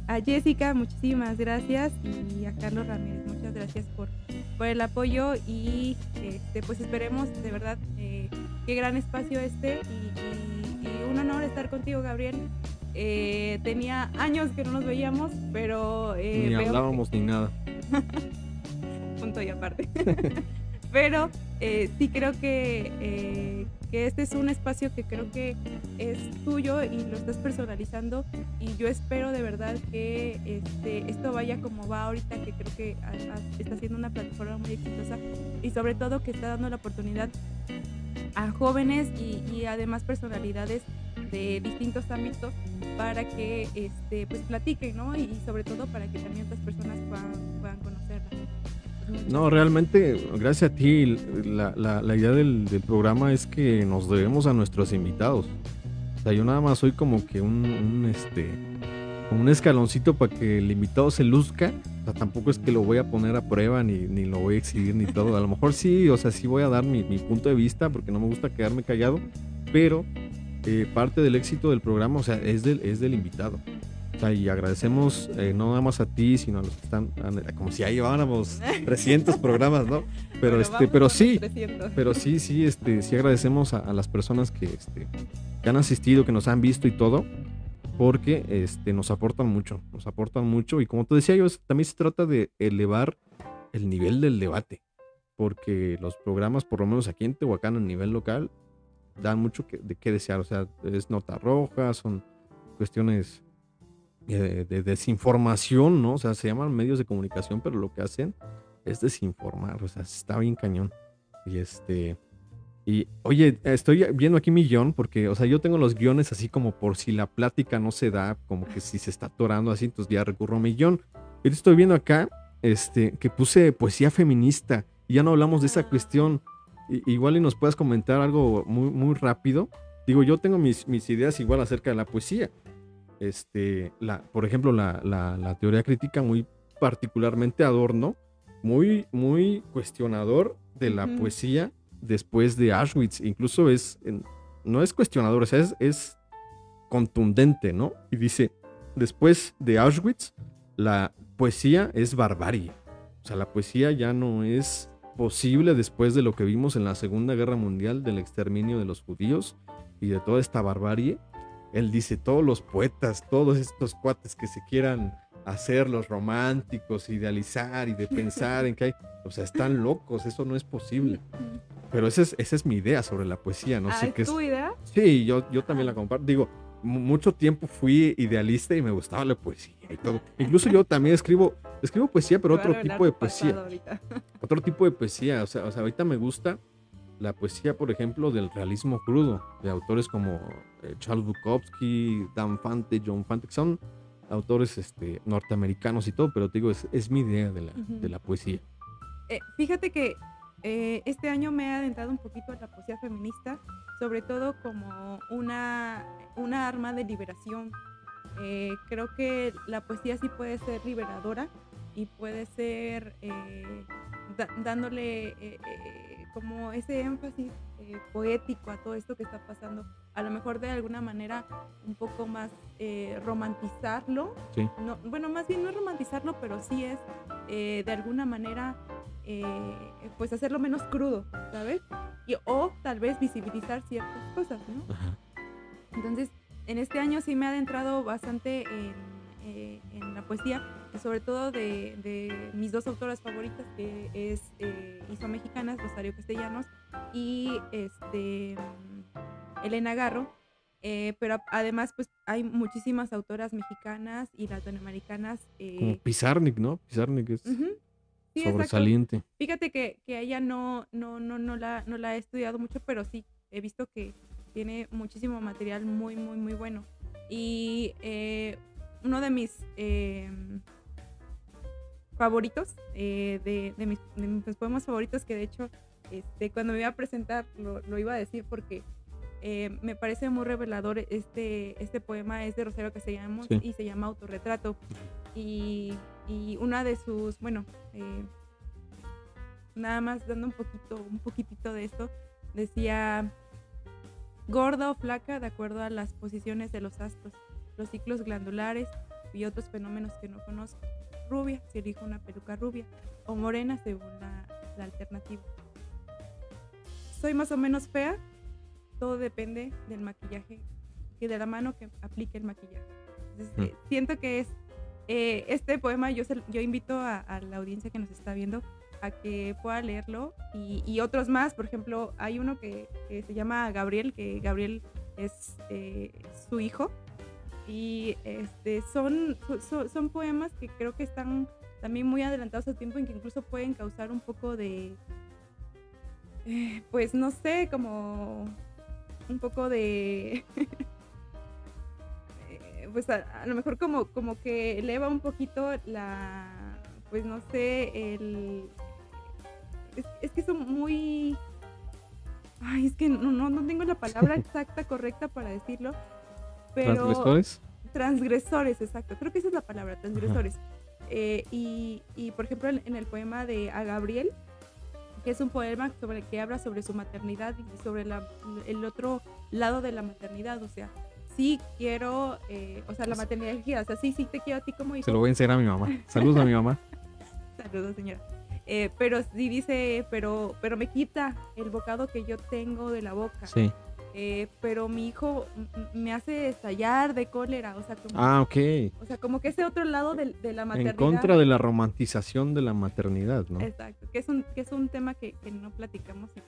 a Jessica, muchísimas gracias, y a Carlos Ramírez, muchas gracias por el apoyo, y pues esperemos de verdad qué gran espacio y un honor estar contigo, Gabriel. Tenía años que no nos veíamos, pero ni hablábamos ni nada. Punto y aparte. Pero sí creo que este es un espacio que creo que es tuyo y lo estás personalizando, y yo espero de verdad que esto vaya como va ahorita, que creo que está siendo una plataforma muy exitosa, y sobre todo que está dando la oportunidad a jóvenes y además personalidades de distintos ámbitos para que pues platiquen, ¿no? Y sobre todo para que también otras personas puedan conocerla. No, realmente, gracias a ti, la idea del programa es que nos debemos a nuestros invitados. O sea, yo nada más soy como que un escaloncito para que el invitado se luzca. O sea, tampoco es que lo voy a poner a prueba, ni lo voy a exhibir, ni todo. A lo mejor sí, o sea, sí voy a dar mi punto de vista, porque no me gusta quedarme callado, pero parte del éxito del programa, o sea, es del invitado. O sea, y agradecemos no nada más a ti, sino a los que están, como si ahí lleváramos 300 programas, ¿no? Pero sí, 300. Pero sí, sí agradecemos a las personas que han asistido, que nos han visto y todo, porque nos aportan mucho, y como te decía yo, también se trata de elevar el nivel del debate, porque los programas, por lo menos aquí en Tehuacán, a nivel local, dan mucho de qué desear. O sea, es nota roja, son cuestiones de desinformación, ¿no? O sea, se llaman medios de comunicación, pero lo que hacen es desinformar. O sea, está bien cañón. Y oye, estoy viendo aquí mi guión, porque, o sea, yo tengo los guiones así como por si la plática no se da, como que si se está atorando así, entonces ya recurro a mi guión. Y estoy viendo acá, que puse poesía feminista, y ya no hablamos de esa cuestión. Igual y nos puedas comentar algo muy, muy rápido. Digo, yo tengo mis ideas igual acerca de la poesía. Por ejemplo, la teoría crítica, muy particularmente Adorno, muy, muy cuestionador de la poesía después de Auschwitz. Incluso no es cuestionador, o sea, es contundente, ¿no? Y dice, después de Auschwitz, la poesía es barbarie. O sea, la poesía ya no es posible después de lo que vimos en la Segunda Guerra Mundial, del exterminio de los judíos y de toda esta barbarie. Él dice, todos los poetas, todos estos cuates que se quieran hacer los románticos, idealizar y de pensar en que hay, o sea, están locos, eso no es posible. Pero esa es mi idea sobre la poesía, no sé qué es. ¿Es tu idea? Sí, yo también la comparto. Digo, mucho tiempo fui idealista y me gustaba la poesía y todo. Incluso yo también escribo poesía, pero otro tipo de poesía. Otro tipo de poesía, o sea, ahorita me gusta la poesía, por ejemplo, del realismo crudo, de autores como Charles Bukowski, Dan Fante, John Fante, que son autores norteamericanos y todo, pero te digo, es mi idea de la poesía. Fíjate que este año me he adentrado un poquito a la poesía feminista, sobre todo como una arma de liberación. Creo que la poesía sí puede ser liberadora y puede ser dándole como ese énfasis poético a todo esto que está pasando. A lo mejor de alguna manera un poco más romantizarlo. Sí. No, bueno, más bien no es romantizarlo, pero sí es de alguna manera pues hacerlo menos crudo, ¿sabes? O tal vez visibilizar ciertas cosas, ¿no? Ajá. Entonces, en este año sí me he adentrado bastante en la poesía, y sobre todo de mis dos autoras favoritas, que es isomexicanas, Rosario Castellanos y Elena Garro. Pero además pues hay muchísimas autoras mexicanas y latinoamericanas. Como Pizarnik, ¿no? Pizarnik es sí, sobresaliente. exacto. Fíjate que a ella no la he estudiado mucho, pero sí he visto que tiene muchísimo material muy, muy, muy bueno. Y uno de mis favoritos, de mis poemas favoritos, que de hecho cuando me iba a presentar lo iba a decir porque me parece muy revelador. Este poema es de Rosario Castellanos, sí, y se llama Autorretrato. Y una de sus, bueno, nada más dando un poquitito de esto, decía: gorda o flaca de acuerdo a las posiciones de los astros, los ciclos glandulares y otros fenómenos que no conozco. Rubia si elijo una peluca rubia, o morena según la alternativa. Soy más o menos fea, todo depende del maquillaje y de la mano que aplique el maquillaje. Entonces, siento que es este poema, yo invito a la audiencia que nos está viendo a que pueda leerlo, y otros más. Por ejemplo, hay uno que se llama Gabriel, que Gabriel es su hijo, y son poemas que creo que están también muy adelantados a tiempo, en que incluso pueden causar un poco de pues no sé, como un poco de pues a lo mejor como que eleva un poquito pues no sé, es que son muy, ay, es que no tengo la palabra exacta, correcta para decirlo, pero transgresores, exacto, creo que esa es la palabra, transgresores. Y por ejemplo en el poema de A Gabriel, que es un poema que habla sobre su maternidad y sobre el otro lado de la maternidad. O sea, sí quiero, o sea, la maternidad, o sea, sí te quiero a ti como hijo. Se lo voy a enseñar a mi mamá. Saludos a mi mamá. Saludos, señora. Pero sí dice, pero me quita el bocado que yo tengo de la boca. Sí. Pero mi hijo me hace estallar de cólera, o sea, ok. O sea, como que ese otro lado de la maternidad. En contra de la romantización de la maternidad, ¿no? Exacto, que es un tema que no platicamos y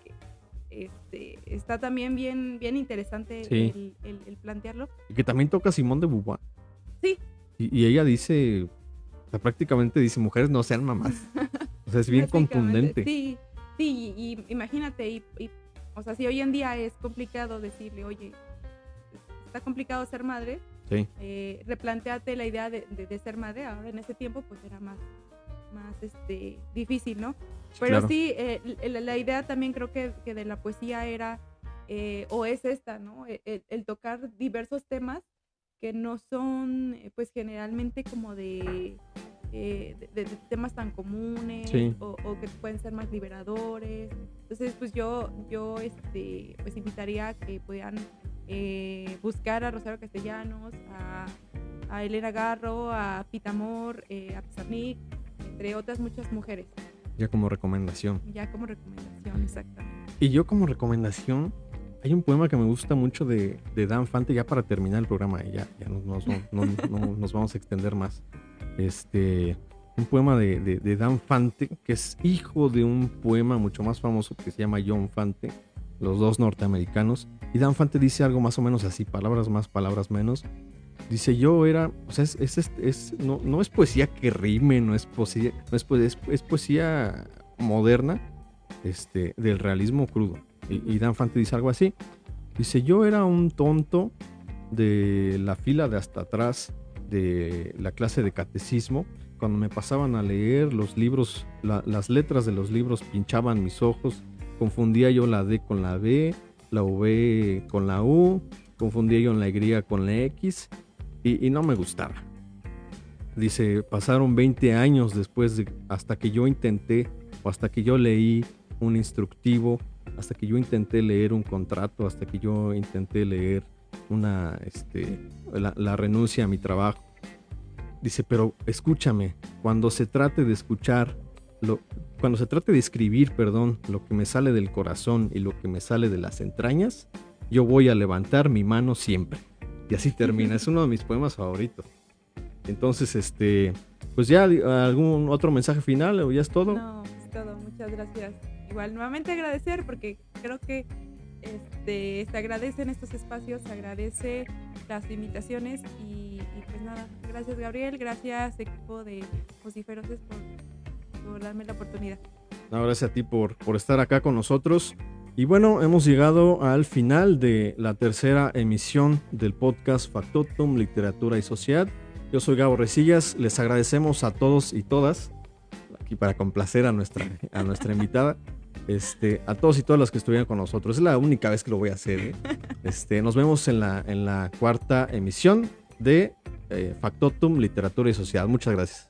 que está también bien interesante, sí, el plantearlo. Y que también toca Simone de Beauvoir. Sí. Y ella dice, o sea, prácticamente dice, mujeres no sean mamás. O sea, es bien contundente. Sí, y imagínate, o sea, si hoy en día es complicado decirle, oye, está complicado ser madre, sí, replantéate la idea de ser madre. Ahora en ese tiempo pues era más difícil, ¿no? Pero claro, sí, la idea también creo que de la poesía era, o es esta, ¿no? El tocar diversos temas que no son pues generalmente como de temas tan comunes, sí, o que pueden ser más liberadores. Entonces pues yo pues invitaría a que puedan buscar a Rosario Castellanos, a Elena Garro, a Pitamor, a Pizarnik, entre otras muchas mujeres. Ya como recomendación. Exactamente. Y yo como recomendación, hay un poema que me gusta mucho de Dan Fante, ya para terminar el programa, y ya no nos vamos a extender más. Un poema de Dan Fante, que es hijo de un poema mucho más famoso que se llama John Fante, los dos norteamericanos. Y Dan Fante dice algo más o menos así, palabras más, palabras menos. Dice, yo era, o sea, no es poesía que rime, es poesía moderna, del realismo crudo. Y Dan Fante dice algo así. Dice, yo era un tonto de la fila de hasta atrás de la clase de catecismo. Cuando me pasaban a leer los libros, las letras de los libros pinchaban mis ojos. Confundía yo la D con la B, la V con la U, confundía yo la Y con la X y no me gustaba. Dice, pasaron 20 años después hasta que yo intenté, o hasta que yo leí un instructivo, hasta que yo intenté leer un contrato, hasta que yo intenté leer la renuncia a mi trabajo. Dice, pero escúchame, cuando se trate de escribir, lo que me sale del corazón y lo que me sale de las entrañas, yo voy a levantar mi mano siempre. Y así termina, es uno de mis poemas favoritos. Entonces, pues ya, ¿algún otro mensaje final o ya es todo? No, es todo, muchas gracias. Igual, nuevamente agradecer porque creo que se agradecen estos espacios, se agradece las invitaciones y pues nada, gracias Gabriel, gracias equipo de Vociferoces por darme la oportunidad. No, gracias a ti por estar acá con nosotros. Y bueno, hemos llegado al final de la tercera emisión del podcast Factotum, Literatura y Sociedad. Yo soy Gabo Resillas, les agradecemos a todos y todas, aquí para complacer a nuestra invitada, a todos y todas las que estuvieron con nosotros. Es la única vez que lo voy a hacer. Nos vemos en la cuarta emisión de Factotum, Literatura y Sociedad. Muchas gracias.